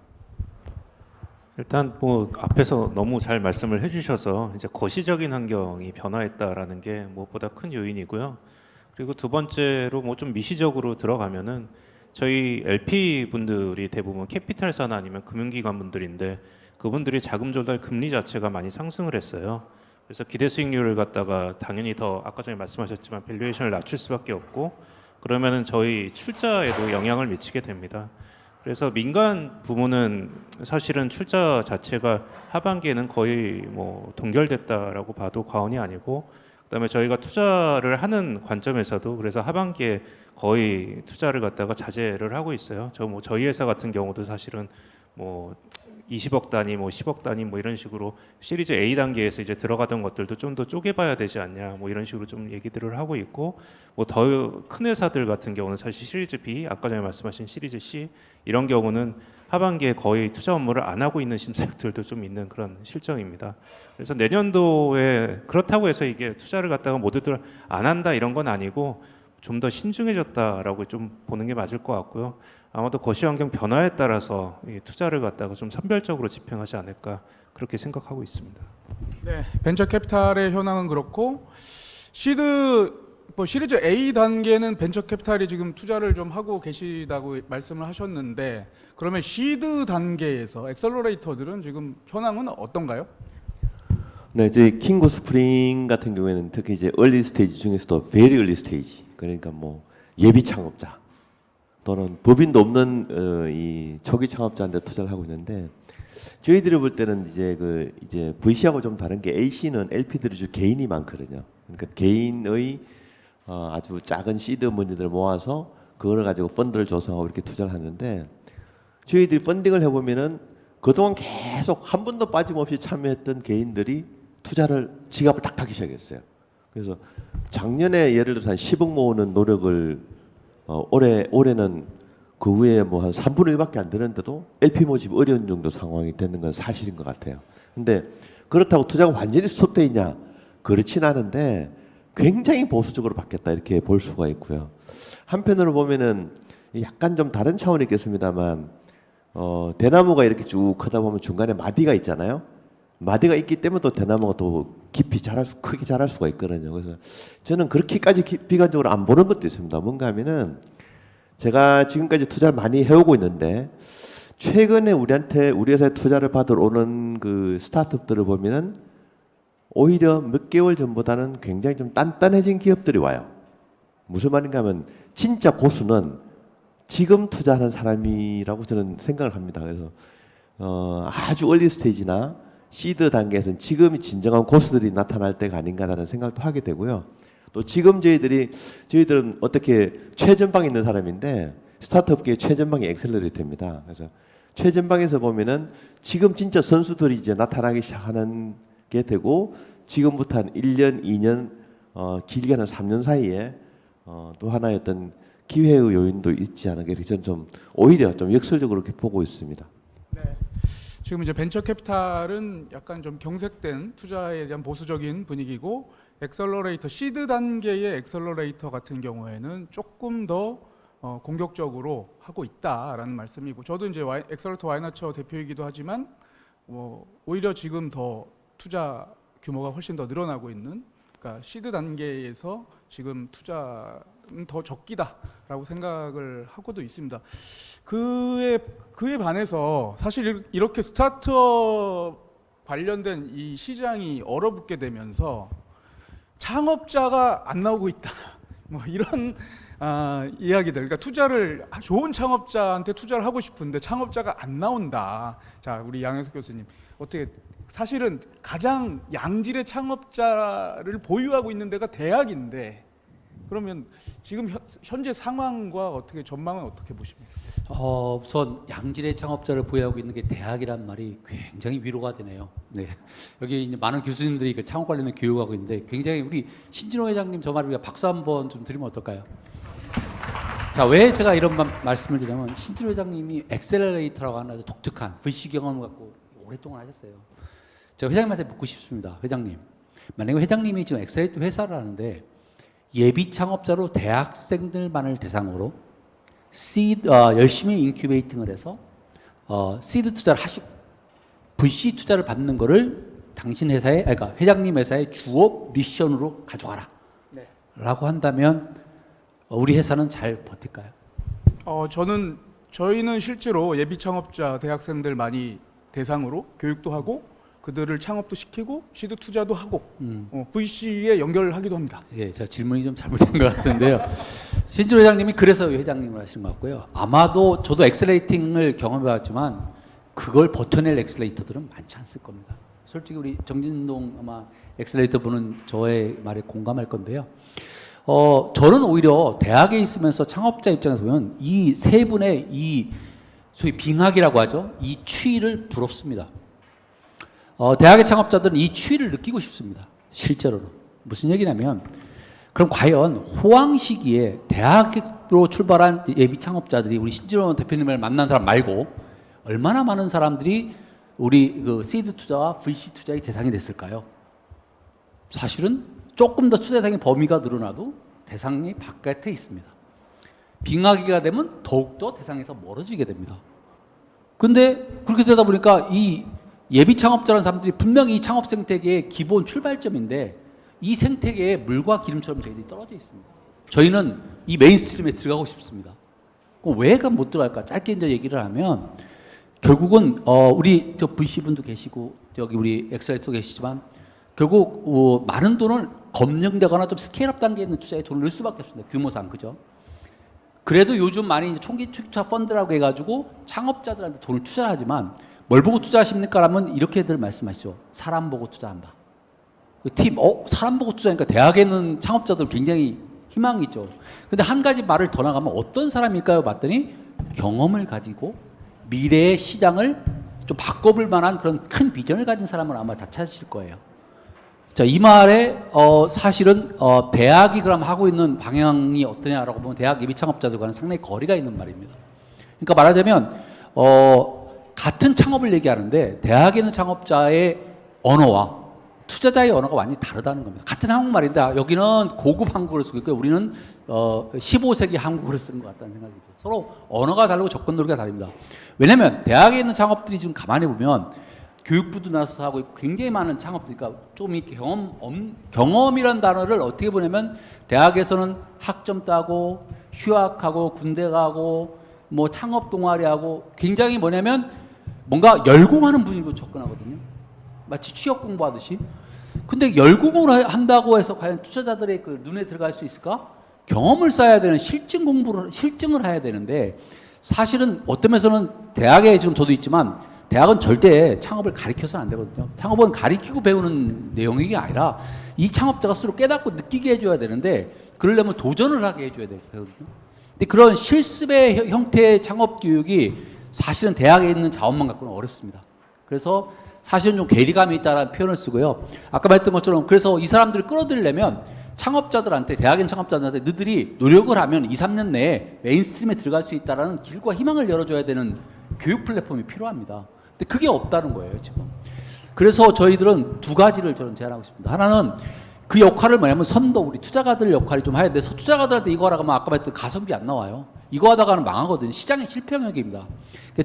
일단 뭐 앞에서 너무 잘 말씀을 해주셔서 이제 거시적인 환경이 변화했다라는 게 무엇보다 큰 요인이고요. 그리고 두 번째로 뭐 좀 미시적으로 들어가면은 저희 LP 분들이 대부분 캐피탈사나 아니면 금융기관 분들인데 그분들이 자금 조달 금리 자체가 많이 상승을 했어요. 그래서 기대 수익률을 갖다가 당연히 더 아까 전에 말씀하셨지만 밸류에이션을 낮출 수밖에 없고 그러면은 저희 출자에도 영향을 미치게 됩니다. 그래서 민간 부문은 사실은 출자 자체가 하반기에는 거의 뭐 동결됐다라고 봐도 과언이 아니고 그다음에 저희가 투자를 하는 관점에서도 그래서 하반기에 거의 투자를 갖다가 자제를 하고 있어요. 저희 회사 같은 경우도 사실은 뭐 20억 단위, 뭐 10억 단위 뭐 이런 식으로 시리즈 A 단계에서 이제 들어가던 것들도 좀 더 쪼개봐야 되지 않냐 뭐 이런 식으로 좀 얘기들을 하고 있고 뭐 더 큰 회사들 같은 경우는 사실 시리즈 B 아까 전에 말씀하신 시리즈 C 이런 경우는 하반기에 거의 투자 업무를 안 하고 있는 심사역들도 좀 있는 그런 실정입니다. 그래서 내년도에 그렇다고 해서 이게 투자를 갖다가 모두들 안 한다 이런 건 아니고 좀 더 신중해졌다라고 좀 보는 게 맞을 것 같고요. 아마도 거시환경 변화에 따라서 이 투자를 갖다가 좀 선별적으로 집행하지 않을까 그렇게 생각하고 있습니다. 네, 벤처 캐피탈의 현황은 그렇고 시리즈 A 단계는 벤처 캐피탈이 지금 투자를 좀 하고 계시다고 말씀을 하셨는데 그러면 시드 단계에서 액셀러레이터들은 지금 현황은 어떤가요? 네, 이제 킹고 스프링 같은 경우에는 특히 이제 얼리 스테이지 중에서도 베리 얼리 스테이지 그러니까 뭐 예비 창업자 또는 법인도 없는 이 초기 창업자한테 투자를 하고 있는데 저희들이 볼 때는 이제 VC하고 좀 다른 게 AC는 LP들이 주 개인이 많거든요. 그러니까 개인의 아주 작은 시드 머니들 모아서 그걸 가지고 펀드를 조성하고 이렇게 투자를 하는데 저희들이 펀딩을 해보면은 그동안 계속 한 번도 빠짐없이 참여했던 개인들이 투자를 지갑을 탁 타기 시작했어요. 그래서 작년에 예를 들어서 한 10억 모으는 노력을 올해는 그 후에 뭐 한 3분의 1밖에 안 되는데도 LP 모집이 어려운 정도 상황이 되는 건 사실인 것 같아요. 근데 그렇다고 투자가 완전히 스톱돼 있냐? 그렇진 않은데 굉장히 보수적으로 바뀌었다 이렇게 볼 수가 있고요. 한편으로 보면은 약간 좀 다른 차원이 있겠습니다만 대나무가 이렇게 쭉 크다 보면 중간에 마디가 있잖아요. 마디가 있기 때문에 또 대나무가 더 깊이 크게 자랄 수가 있거든요. 그래서 저는 그렇게까지 비관적으로 안 보는 것도 있습니다. 뭔가 하면은 제가 지금까지 투자를 많이 해오고 있는데 최근에 우리 회사에 투자를 받으러 오는 그 스타트업들을 보면은 오히려 몇 개월 전보다는 굉장히 좀 단단해진 기업들이 와요. 무슨 말인가 하면 진짜 고수는 지금 투자하는 사람이라고 저는 생각을 합니다. 그래서 아주 얼리 스테이지나 시드 단계에서는 지금이 진정한 고수들이 나타날 때가 아닌가라는 생각도 하게 되고요. 또 지금 저희들은 어떻게 최전방에 있는 사람인데 스타트업계의 최전방이 엑셀러레이터입니다. 그래서 최전방에서 보면은 지금 진짜 선수들이 이제 나타나기 시작하는 게 되고 지금부터 한 1년, 2년, 길게는 3년 사이에 또 하나의 어떤 기회의 요인도 있지 않은가 저는 좀 오히려 좀 역설적으로 이렇게 보고 있습니다. 네. 지금 이제 벤처 캐피탈은 약간 좀 경색된 투자에 대한 보수적인 분위기고 액셀러레이터 시드 단계의 액셀러레이터 같은 경우에는 조금 더 공격적으로 하고 있다라는 말씀이고 저도 이제 액셀러레이터 와이너처 대표이기도 하지만 오히려 지금 더 투자 규모가 훨씬 더 늘어나고 있는 그러니까 시드 단계에서 지금 투자는 더 적기다라고 생각을 하고도 있습니다. 그에 반해서 사실 이렇게 스타트업 관련된 이 시장이 얼어붙게 되면서 창업자가 안 나오고 있다. 뭐 이런 이야기들, 그러니까 투자를 좋은 창업자한테 투자를 하고 싶은데 창업자가 안 나온다. 자, 우리 양현석 교수님 어떻게 사실은 가장 양질의 창업자를 보유하고 있는 데가 대학인데 그러면 지금 현재 상황과 어떻게 전망은 어떻게 보십니까? 우선 양질의 창업자를 보유하고 있는 게 대학이란 말이 굉장히 위로가 되네요. 네. 여기 이제 많은 교수님들이 그 창업 관련된 교육하고 있는데 굉장히 우리 신진호 회장님 저 말을 박수 한번 좀 드리면 어떨까요? 자, 왜 제가 이런 말씀을 드리냐면 신진호 회장님이 엑셀러레이터라고 하는 아주 독특한 VC 경험을 갖고 오랫동안 하셨어요. 제가 회장님한테 묻고 싶습니다. 회장님, 만약에 회장님이 지금 엑셀러레이터 회사를 하는데 예비 창업자로 대학생들만을 대상으로 열심히 인큐베이팅을 해서 시드 투자를 하시고 VC 투자를 받는 거를 당신 회사의, 그러니까 회장님 회사의 주업 미션으로 가져가라. 네. 라고 한다면 우리 회사는 잘 버틸까요? 저희는 실제로 예비 창업자 대학생들 많이 대상으로 교육도 하고 그들을 창업도 시키고 시드 투자도 하고 VC에 연결하기도 합니다. 예, 제가 질문이 좀 잘못된 것 같은데요. 신진호 회장님이 그래서 회장님을 하신 것 같고요. 아마도 저도 엑셀레이팅을 경험해봤지만 그걸 버텨낼 엑셀레이터들은 많지 않을 겁니다. 솔직히 우리 정진동 아마 엑셀레이터 분은 저의 말에 공감할 건데요. 저는 오히려 대학에 있으면서 창업자 입장에서 보면 이 세 분의 이 소위 빙하기라고 하죠. 이 추위를 부럽습니다. 대학의 창업자들은 이 추위를 느끼고 싶습니다. 실제로는. 무슨 얘기냐면 그럼 과연 호황 시기에 대학으로 출발한 예비 창업자들이 우리 신진호 대표님을 만난 사람 말고 얼마나 많은 사람들이 우리 그 시드 투자와 VC 투자의 대상이 됐을까요? 사실은 조금 더 투자 대상의 범위가 늘어나도 대상이 바깥에 있습니다. 빙하기가 되면 더욱더 대상에서 멀어지게 됩니다. 근데 그렇게 되다 보니까 이 예비 창업자라는 사람들이 분명히 이 창업 생태계의 기본 출발점인데 이 생태계에 물과 기름처럼 저희들이 떨어져 있습니다. 저희는 이 메인스트림에 들어가고 싶습니다. 왜 못 들어갈까? 짧게 이제 얘기를 하면 결국은 우리 저 VC 분도 계시고 여기 우리 엑셀레이터 계시지만 결국 많은 돈을 검증되거나 좀 스케일업 단계에 있는 투자에 돈을 넣을 수밖에 없습니다. 규모상 그죠? 그래도 요즘 많이 이제 총기 투자 펀드라고 해가지고 창업자들한테 돈을 투자하지만 뭘 보고 투자하십니까? 라면 이렇게들 말씀하시죠. 사람 보고 투자한다. 팀, 사람 보고 투자하니까 대학에 있는 창업자들 굉장히 희망이 있죠. 근데 한 가지 말을 더 나가면 어떤 사람일까요? 봤더니 경험을 가지고 미래의 시장을 좀 바꿔볼 만한 그런 큰 비전을 가진 사람을 아마 다 찾으실 거예요. 자, 이 말에 사실은 대학이 그럼 하고 있는 방향이 어떠냐라고 보면 대학 예비 창업자들과는 상당히 거리가 있는 말입니다. 그러니까 말하자면 같은 창업을 얘기하는데 대학에 있는 창업자의 언어와 투자자의 언어가 완전히 다르다는 겁니다. 같은 한국말인데 여기는 고급 한국어를 쓰고 있고요. 우리는 15세기 한국어를 쓰는 것 같다는 생각이 들어요. 서로 언어가 다르고 접근놀이가 다릅니다. 왜냐하면 대학에 있는 창업들이 지금 가만히 보면 교육부도 나서서 하고 있고 굉장히 많은 창업들, 그러니까 좀 이렇게 경험이란 단어를 어떻게 보냐면 대학에서는 학점 따고 휴학하고 군대 가고 뭐 창업 동아리하고 굉장히 뭐냐면 뭔가 열공하는 분위기로 접근하거든요. 마치 취업 공부하듯이. 근데 열공을 한다고 해서 과연 투자자들의 그 눈에 들어갈 수 있을까? 경험을 쌓아야 되는 실증을 해야 되는데 사실은 어떤 면에서는 대학에 지금 저도 있지만 대학은 절대 창업을 가르쳐서는 안 되거든요. 창업은 가르치고 배우는 내용이 아니라 이 창업자가 스스로 깨닫고 느끼게 해줘야 되는데 그러려면 도전을 하게 해줘야 되거든요. 근데 그런 실습의 형태의 창업 교육이 사실은 대학에 있는 자원만 갖고는 어렵습니다. 그래서 사실은 좀 괴리감이 있다는 표현을 쓰고요. 아까 말했던 것처럼 그래서 이 사람들을 끌어들이려면 창업자들한테 대학에 있는 창업자들한테 너희들이 노력을 하면 2, 3년 내에 메인스트림에 들어갈 수 있다는 길과 희망을 열어줘야 되는 교육 플랫폼이 필요합니다. 근데 그게 없다는 거예요, 지금. 그래서 저희들은 두 가지를 저는 제안하고 싶습니다. 하나는 그 역할을 뭐냐면 선도 우리 투자가들 역할이 좀 해야 돼. 투자가들한테 이거 하라고 하면 아까 말했던 가성비 안 나와요. 이거 하다가는 망하거든요. 시장의 실패 영역입니다.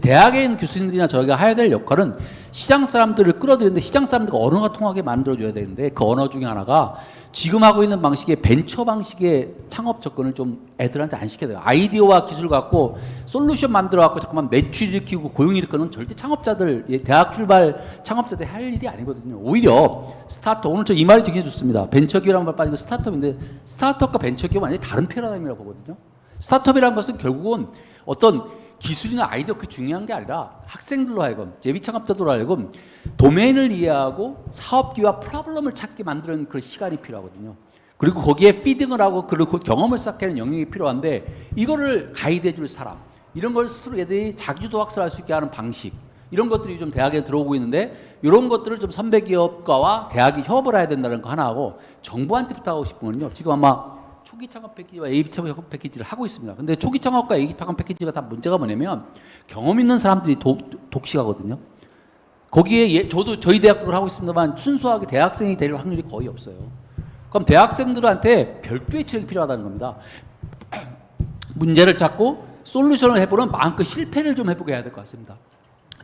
대학에 있는 교수님들이나 저희가 해야 될 역할은 시장 사람들을 끌어들이는데 시장 사람들과 언어가 통하게 만들어줘야 되는데 그 언어 중에 하나가 지금 하고 있는 방식의 벤처 방식의 창업 접근을 좀 애들한테 안 시켜야 돼요. 아이디어와 기술 갖고 솔루션 만들어 갖고 잠깐만 매출 일으키고 고용 일으키는 절대 창업자들, 대학 출발 창업자들 할 일이 아니거든요. 오히려 스타트업, 오늘 저 이 말이 되게 좋습니다. 벤처기업이라는 말 빠지고 스타트업인데 스타트업과 벤처기업은 완전히 다른 패러다임이라고 보거든요. 스타트업이라는 것은 결국은 어떤 기술이나 아이디어 그 중요한 게 아니라 학생들로 하여금 예비 창업자들로 하여금 도메인을 이해하고 사업기와 프로블럼을 찾게 만드는 그 시간이 필요하거든요. 그리고 거기에 피딩을 하고 그리고 경험을 쌓게 하는 영역이 필요한데 이거를 가이드해 줄 사람 이런 걸 스스로 애들이 자기주도 학습할 수 있게 하는 방식 이런 것들이 좀 대학에 들어오고 있는데 이런 것들을 좀 선배 기업가와 대학이 협업을 해야 된다는 거 하나 하고 정부한테 부탁하고 싶은 건요. 지금 아마 초기 창업 패키지와 예비 창업 패키지를 하고 있습니다. 근데 초기 창업과 예비 창업 패키지가 다 문제가 뭐냐면 경험 있는 사람들이 독식하거든요. 거기에 저도 저희 대학도 하고 있습니다만 순수하게 대학생이 될 확률이 거의 없어요. 그럼 대학생들한테 별도의 체력이 필요하다는 겁니다. 문제를 찾고 솔루션을 해보는 마음껏 실패를 좀 해보게 해야 될 것 같습니다.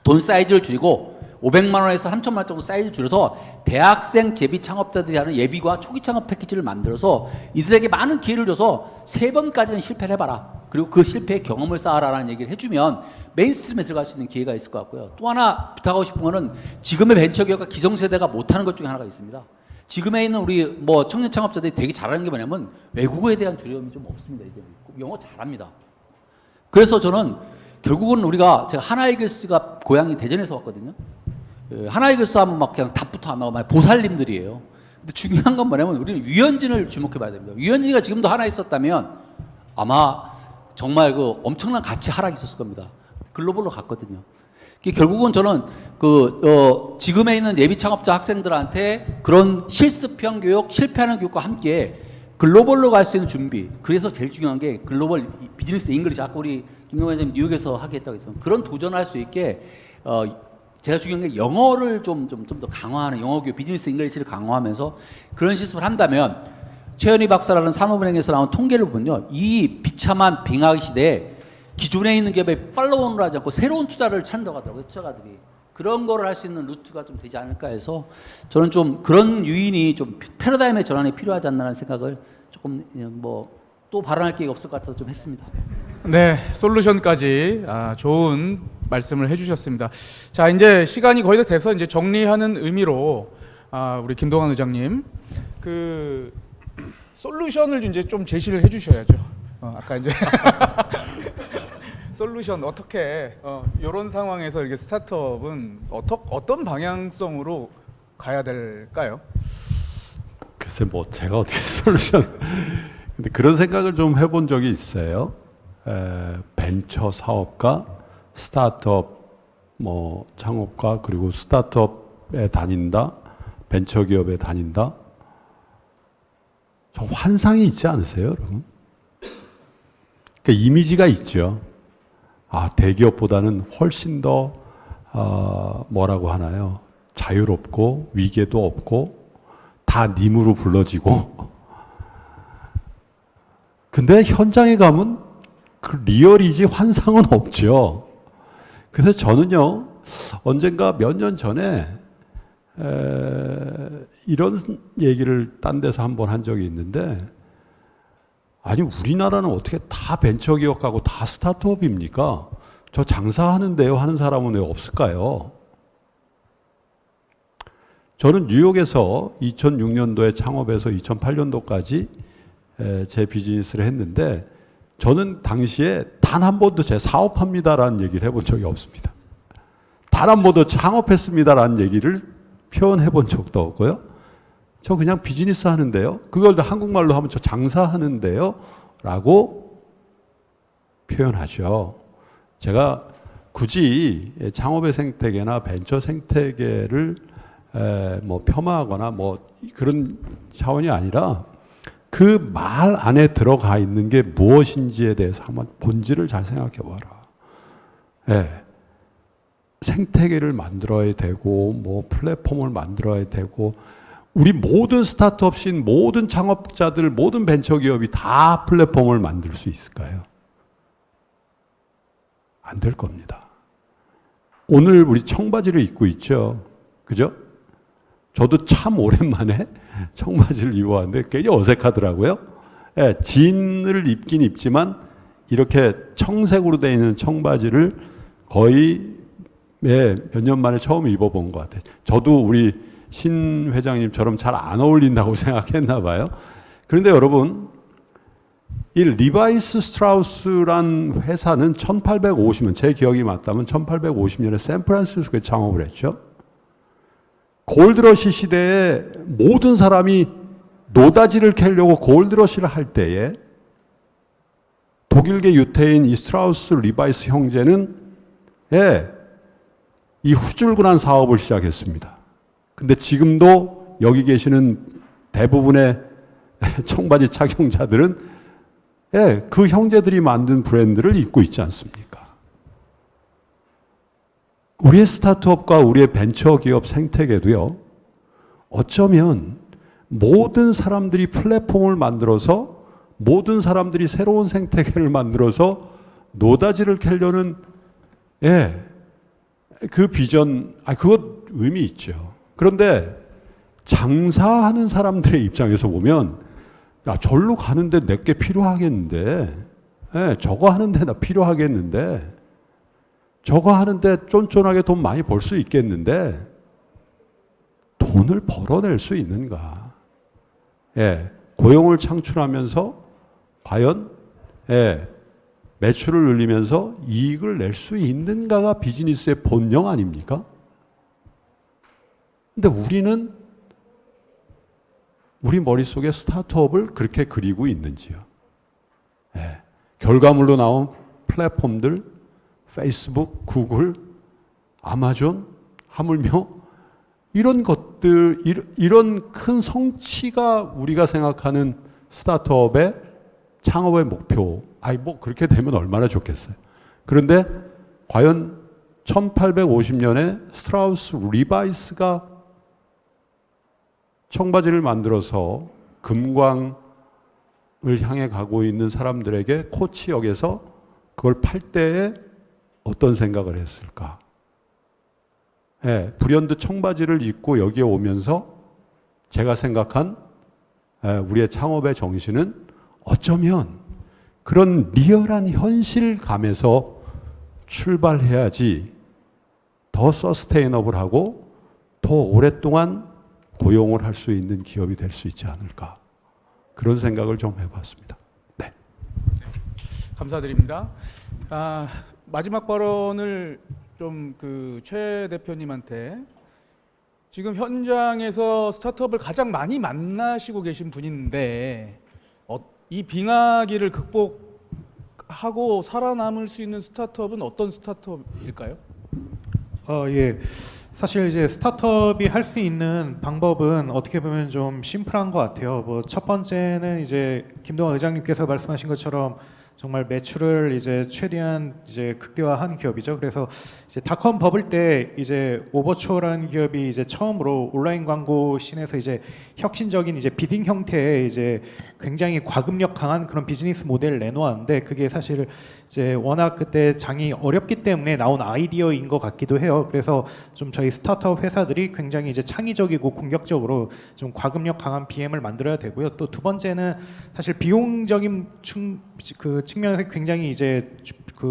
돈 사이즈를 줄이고 500만 원에서 3천만 원 정도 사이즈 줄여서 대학생 제비 창업자들이 하는 예비과 초기 창업 패키지를 만들어서 이들에게 많은 기회를 줘서 3번까지는 실패를 해봐라. 그리고 그 실패의 경험을 쌓아라라는 얘기를 해주면 메인스트림에 들어갈 수 있는 기회가 있을 것 같고요. 또 하나 부탁하고 싶은 거는 지금의 벤처기업과 기성세대가 못하는 것 중에 하나가 있습니다. 지금에 있는 우리 뭐 청년 창업자들이 되게 잘하는 게 뭐냐면 외국어에 대한 두려움이 좀 없습니다. 이제 영어 잘합니다. 그래서 저는 결국은 우리가 제가 하나이글스가 고향이 대전에서 왔거든요. 하나이글스 하면 막 그냥 답부터 안 나오고 보살님들이에요. 근데 중요한 건 뭐냐면 우리는 유현진을 주목해 봐야 됩니다. 유현진이가 지금도 하나 있었다면 아마 정말 그 엄청난 가치 하락이 있었을 겁니다. 글로벌로 갔거든요. 결국은 저는 지금에 있는 예비 창업자 학생들한테 그런 실습형 교육, 실패하는 교육과 함께 글로벌로 갈 수 있는 준비. 그래서 제일 중요한 게 글로벌 비즈니스 잉글리시. 아까 우리 김동관 선생님 뉴욕에서 하겠다고 했지만 그런 도전할 수 있게 제가 중요한 게 영어를 좀 더 강화하는 영어 교육, 비즈니스 잉글리시를 강화하면서 그런 실습을 한다면 최현희 박사라는 산업은행에서 나온 통계를 보면요. 이 비참한 빙하기 시대에 기존에 있는 기업에 팔로우를 하지 않고 새로운 투자를 찾는다고 하더라고요. 투자가들이. 그런 거를 할 수 있는 루트가 좀 되지 않을까 해서 저는 좀 그런 유인이 좀 패러다임의 전환이 필요하지 않나라는 생각을 조금 뭐 또 발언할 기회가 없을 것 같아서 좀 했습니다. 네, 솔루션까지 좋은 말씀을 해주셨습니다. 자, 이제 시간이 거의 다 돼서 이제 정리하는 의미로 우리 김동관 의장님 그 솔루션을 이제 좀 제시를 해주셔야죠. 아까 이제 솔루션 어떻게 이런 상황에서 이렇게 스타트업은 어떤 방향성으로 가야 될까요? 글쎄 뭐 제가 어떻게 솔루션 근데 그런 생각을 좀 해본 적이 있어요. 벤처 사업가, 스타트업 뭐 창업가 그리고 스타트업에 다닌다, 벤처 기업에 다닌다. 저 환상이 있지 않으세요, 여러분? 그러니까 이미지가 있죠. 대기업보다는 훨씬 더 뭐라고 하나요? 자유롭고 위계도 없고 다 님으로 불러지고. 근데 현장에 가면 그 리얼이지 환상은 없죠. 그래서 저는요 언젠가 몇 년 전에 이런 얘기를 딴 데서 한번 한 적이 있는데 아니 우리나라는 어떻게 다 벤처기업 가고 다 스타트업입니까? 저 장사하는데요 하는 사람은 왜 없을까요? 저는 뉴욕에서 2006년도에 창업해서 2008년도까지 제 비즈니스를 했는데 저는 당시에 단 한 번도 제 사업합니다라는 얘기를 해본 적이 없습니다. 단 한 번도 창업했습니다라는 얘기를 표현해 본 적도 없고요. 저 그냥 비즈니스 하는데요. 그걸 한국말로 하면 저 장사하는데요. 라고 표현하죠. 제가 굳이 창업의 생태계나 벤처 생태계를 뭐 폄하하거나 뭐 그런 차원이 아니라 그 말 안에 들어가 있는 게 무엇인지에 대해서 한번 본질을 잘 생각해 봐라. 생태계를 만들어야 되고 뭐 플랫폼을 만들어야 되고 우리 모든 스타트업 씬 모든 창업자들 모든 벤처기업이 다 플랫폼을 만들 수 있을까요? 안 될 겁니다. 오늘 우리 청바지를 입고 있죠. 그죠? 저도 참 오랜만에 청바지를 입어봤는데 굉장히 어색하더라고요. 예, 진을 입긴 입지만 이렇게 청색으로 되어 있는 청바지를 거의 몇 년 만에 처음 입어본 것 같아요. 저도 우리 신 회장님처럼 잘 안 어울린다고 생각했나 봐요. 그런데 여러분, 이 리바이스 스트라우스란 회사는 1850년, 제 기억이 맞다면 1850년에 샌프란시스코에 창업을 했죠. 골드러시 시대에 모든 사람이 노다지를 캐려고 골드러시를 할 때에 독일계 유태인 이 스트라우스 리바이스 형제는 이 후줄근한 사업을 시작했습니다. 근데 지금도 여기 계시는 대부분의 청바지 착용자들은 그 형제들이 만든 브랜드를 입고 있지 않습니까? 우리의 스타트업과 우리의 벤처기업 생태계도요, 어쩌면 모든 사람들이 플랫폼을 만들어서 모든 사람들이 새로운 생태계를 만들어서 노다지를 캐려는 그 비전, 그것 의미 있죠. 그런데 장사하는 사람들의 입장에서 보면 야, 절로 가는데 내게 필요하겠는데, 저거 하는데 나 필요하겠는데, 저거 하는데 쫀쫀하게 돈 많이 벌 수 있겠는데, 돈을 벌어낼 수 있는가? 고용을 창출하면서 과연 매출을 늘리면서 이익을 낼 수 있는가가 비즈니스의 본영 아닙니까? 근데 우리는 우리 머릿속에 스타트업을 그렇게 그리고 있는지요. 결과물로 나온 플랫폼들, 페이스북, 구글, 아마존, 하물며 이런 것들, 이런 큰 성취가 우리가 생각하는 스타트업의 창업의 목표. 뭐 그렇게 되면 얼마나 좋겠어요. 그런데 과연 1850년에 스트라우스 리바이스가 청바지를 만들어서 금광을 향해 가고 있는 사람들에게 코치역에서 그걸 팔 때에 어떤 생각을 했을까? 불현듯 청바지를 입고 여기에 오면서 제가 생각한 우리의 창업의 정신은 어쩌면 그런 리얼한 현실감에서 출발해야지 더 서스테이너블하고 더 오랫동안 고용을 할 수 있는 기업이 될 수 있지 않을까, 그런 생각을 좀 해봤습니다. 네. 감사드립니다. 마지막 발언을 좀 최 대표님한테, 지금 현장에서 스타트업을 가장 많이 만나시고 계신 분인데 이 빙하기를 극복하고 살아남을 수 있는 스타트업은 어떤 스타트업일까요? 예. 사실 이제 스타트업이 할 수 있는 방법은 어떻게 보면 좀 심플한 것 같아요. 뭐 첫 번째는 이제 김동완 의장님께서 말씀하신 것처럼 정말 매출을 이제 최대한 이제 극대화한 기업이죠. 그래서 이제 닷컴 버블 때 이제 오버추어라는 기업이 이제 처음으로 온라인 광고 씬에서 이제 혁신적인 이제 비딩 형태의 이제 굉장히 과금력 강한 그런 비즈니스 모델을 내놓았는데, 그게 사실 이제 워낙 그때 장이 어렵기 때문에 나온 아이디어인 것 같기도 해요. 그래서 좀 저희 스타트업 회사들이 굉장히 이제 창의적이고 공격적으로 좀 과금력 강한 BM을 만들어야 되고요. 또 두 번째는 사실 비용적인 측면에서 굉장히 이제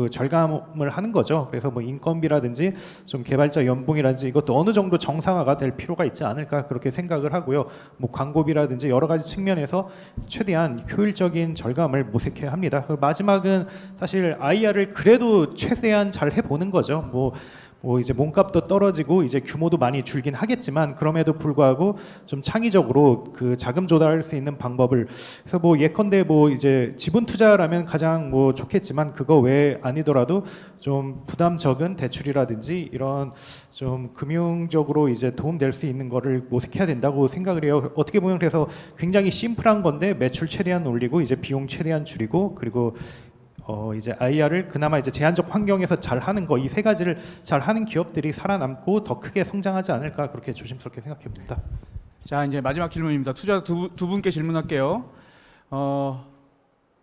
절감을 하는 거죠. 그래서 뭐 인건비라든지 좀 개발자 연봉이라든지 이것도 어느 정도 정상화가 될 필요가 있지 않을까, 그렇게 생각을 하고요. 뭐 광고비라든지 여러 가지 측면에서 최대한 효율적인 절감을 모색해야 합니다. 그리고 마지막은 사실 IR을 그래도 최대한 잘 해보는 거죠. 뭐 이제 몸값도 떨어지고 이제 규모도 많이 줄긴 하겠지만, 그럼에도 불구하고 좀 창의적으로 그 자금 조달할 수 있는 방법을, 그래서 뭐 예컨대 뭐 이제 지분 투자라면 가장 뭐 좋겠지만, 그거 외에 아니더라도 좀 부담 적은 대출이라든지 이런 좀 금융적으로 이제 도움 될 수 있는 거를 모색해야 된다고 생각을 해요. 어떻게 보면 그래서 굉장히 심플한 건데 매출 최대한 올리고 이제 비용 최대한 줄이고, 그리고 이제 IR을 그나마 이제 제한적 환경에서 잘 하는 거, 이 세 가지를 잘 하는 기업들이 살아남고 더 크게 성장하지 않을까, 그렇게 조심스럽게 생각해 봅니다. 자, 이제 마지막 질문입니다. 투자 두 분께 질문할게요.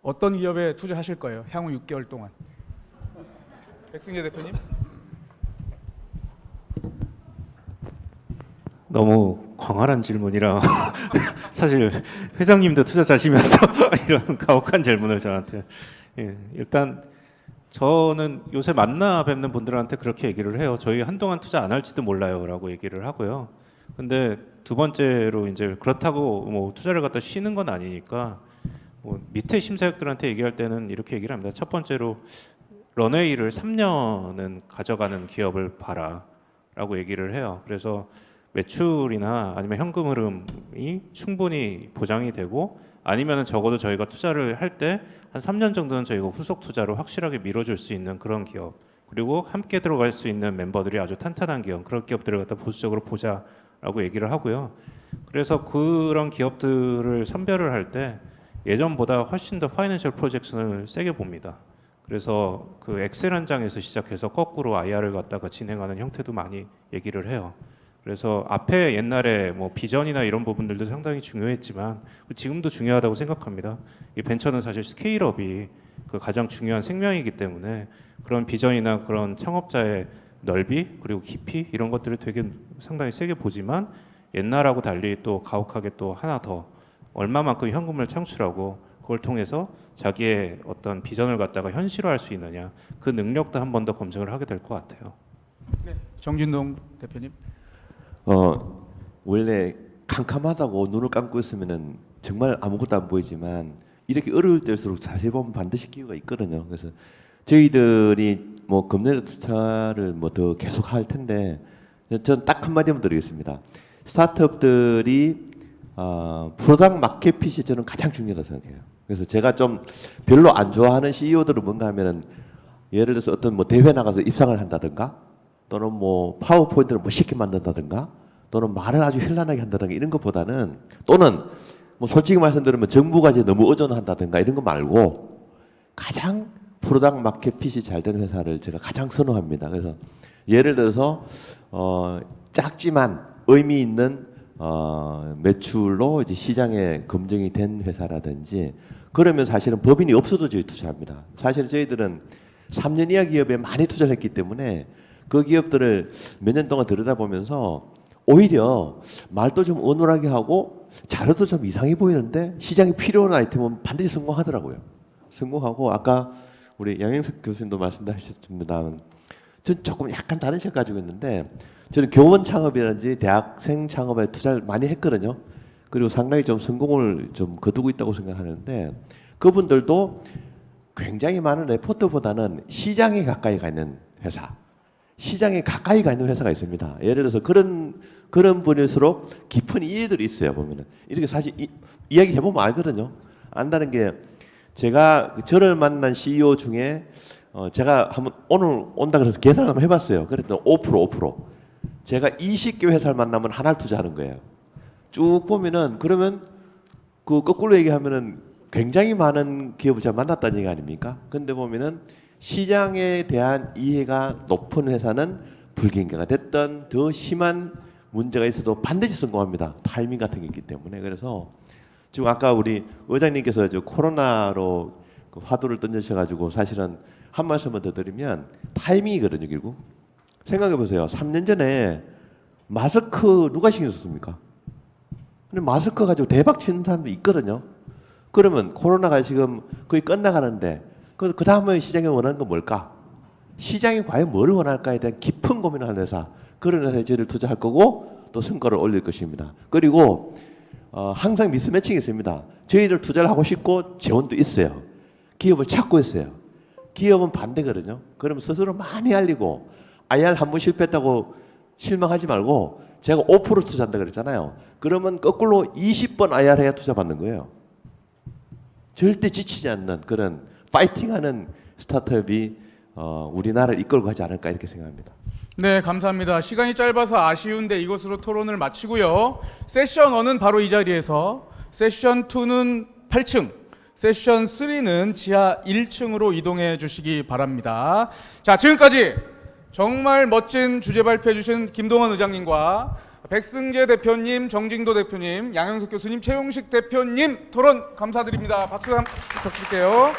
어떤 기업에 투자하실 거예요? 향후 6개월 동안. 백승재 대표님. 너무 광활한 질문이라 사실 회장님도 투자자시면서 이런 가혹한 질문을 저한테. 예, 일단 저는 요새 만나 뵙는 분들한테 그렇게 얘기를 해요. 저희 한동안 투자 안 할지도 몰라요라고 얘기를 하고요. 근데 두 번째로 이제 그렇다고 뭐 투자를 갖다 쉬는 건 아니니까 뭐 밑에 심사역들한테 얘기할 때는 이렇게 얘기를 합니다. 첫 번째로 런웨이를 3년은 가져가는 기업을 봐라라고 얘기를 해요. 그래서 매출이나 아니면 현금 흐름이 충분히 보장이 되고 아니면 적어도 저희가 투자를 할 때 한 3년 정도는 저희가 후속 투자로 확실하게 밀어줄 수 있는 그런 기업, 그리고 함께 들어갈 수 있는 멤버들이 아주 탄탄한 기업, 그런 기업들을 갖다 보수적으로 보자라고 얘기를 하고요. 그래서 그런 기업들을 선별을 할 때 예전보다 훨씬 더 파이낸셜 프로젝션을 세게 봅니다. 그래서 그 엑셀 한 장에서 시작해서 거꾸로 IR을 갖다가 진행하는 형태도 많이 얘기를 해요. 그래서 앞에 옛날에 뭐 비전이나 이런 부분들도 상당히 중요했지만 지금도 중요하다고 생각합니다. 이 벤처는 사실 스케일업이 그 가장 중요한 생명이기 때문에 그런 비전이나 그런 창업자의 넓이 그리고 깊이 이런 것들을 되게 상당히 세게 보지만 옛날하고 달리 또 가혹하게 또 하나 더 얼마만큼 현금을 창출하고 그걸 통해서 자기의 어떤 비전을 갖다가 현실화할 수 있느냐 그 능력도 한 번 더 검증을 하게 될 것 같아요. 네, 정진동 대표님. 원래 캄캄하다고 눈을 감고 있으면은 정말 아무것도 안 보이지만 이렇게 어려울 때일수록 자세히 보면 반드시 기회가 있거든요. 그래서 저희들이 뭐 금년에 투자를 뭐 더 계속 할 텐데 저는 딱 한마디만 드리겠습니다. 스타트업들이 프로덕트 마켓 핏이 저는 가장 중요하다고 생각해요. 그래서 제가 좀 별로 안 좋아하는 CEO들은 뭔가 하면은 예를 들어서 어떤 뭐 대회 나가서 입상을 한다든가 또는 뭐 파워포인트를 뭐 쉽게 만든다든가 또는 말을 아주 현란하게 한다든가 이런 것보다는 또는 뭐 솔직히 말씀드리면 정부가 이제 너무 의존한다든가 이런 거 말고 가장 프로덕트 마켓 핏이 잘 되는 회사를 제가 가장 선호합니다. 그래서 예를 들어서 작지만 의미 있는 매출로 이제 시장에 검증이 된 회사라든지 그러면 사실은 법인이 없어도 저희 투자합니다. 사실 저희들은 3년 이하 기업에 많이 투자를 했기 때문에 그 기업들을 몇 년 동안 들여다보면서 오히려 말도 좀 어눌하게 하고 자료도 좀 이상해 보이는데 시장에 필요한 아이템은 반드시 성공하더라고요. 성공하고 아까 우리 양행석 교수님도 말씀하셨습니다만 저는 조금 약간 다른 생각 가지고 있는데 저는 교원 창업이라든지 대학생 창업에 투자를 많이 했거든요. 그리고 상당히 좀 성공을 좀 거두고 있다고 생각하는데 그분들도 굉장히 많은 레포트보다는 시장에 가까이 가 있는 회사, 시장에 가까이 가 있는 회사가 있습니다. 예를 들어서 그런 분일수록 깊은 이해들이 있어요. 보면은 이렇게 사실 이야기 해보면 알거든요. 안다는 게 제가 저를 만난 CEO 중에 제가 한번 오늘 온다 그래서 계산을 한번 해봤어요. 그랬더니 5%. 제가 20개 회사를 만나면 하나를 투자하는 거예요. 쭉 보면은 그러면 그 거꾸로 얘기하면은 굉장히 많은 기업을 제가 만났다는 얘기 아닙니까? 근데 보면은 시장에 대한 이해가 높은 회사는 불경기가 됐던 더 심한 문제가 있어도 반드시 성공합니다. 타이밍 같은 게 있기 때문에. 그래서 지금 아까 우리 의장님께서 저 코로나로 그 화두를 던져주셔가지고 사실은 한 말씀만 더 드리면 타이밍이거든요. 결국 생각해 보세요. 3년 전에 마스크 누가 신경 썼습니까? 근데 마스크 가지고 대박 치는 사람도 있거든요. 그러면 코로나가 지금 거의 끝나가는데 그 다음에 시장이 원하는 건 뭘까? 시장이 과연 뭘 원할까에 대한 깊은 고민을 하는 회사, 그런 회사에 저희를 투자할 거고 또 성과를 올릴 것입니다. 그리고 항상 미스매칭이 있습니다. 저희들 투자를 하고 싶고 재원도 있어요. 기업을 찾고 있어요. 기업은 반대거든요. 그러면 스스로 많이 알리고 IR 한 번 실패했다고 실망하지 말고 제가 5% 투자한다 그랬잖아요. 그러면 거꾸로 20번 IR 해야 투자 받는 거예요. 절대 지치지 않는 그런 파이팅하는 스타트업이 우리나라를 이끌고 가지 않을까 이렇게 생각합니다. 네, 감사합니다. 시간이 짧아서 아쉬운데 이것으로 토론을 마치고요. 세션 1은 바로 이 자리에서, 세션 2는 8층, 세션 3는 지하 1층으로 이동해 주시기 바랍니다. 자, 지금까지 정말 멋진 주제 발표해 주신 김동완 의장님과 백승재 대표님, 정진도 대표님, 양영석 교수님, 최용식 대표님 토론 감사드립니다. 박수 부탁드릴게요.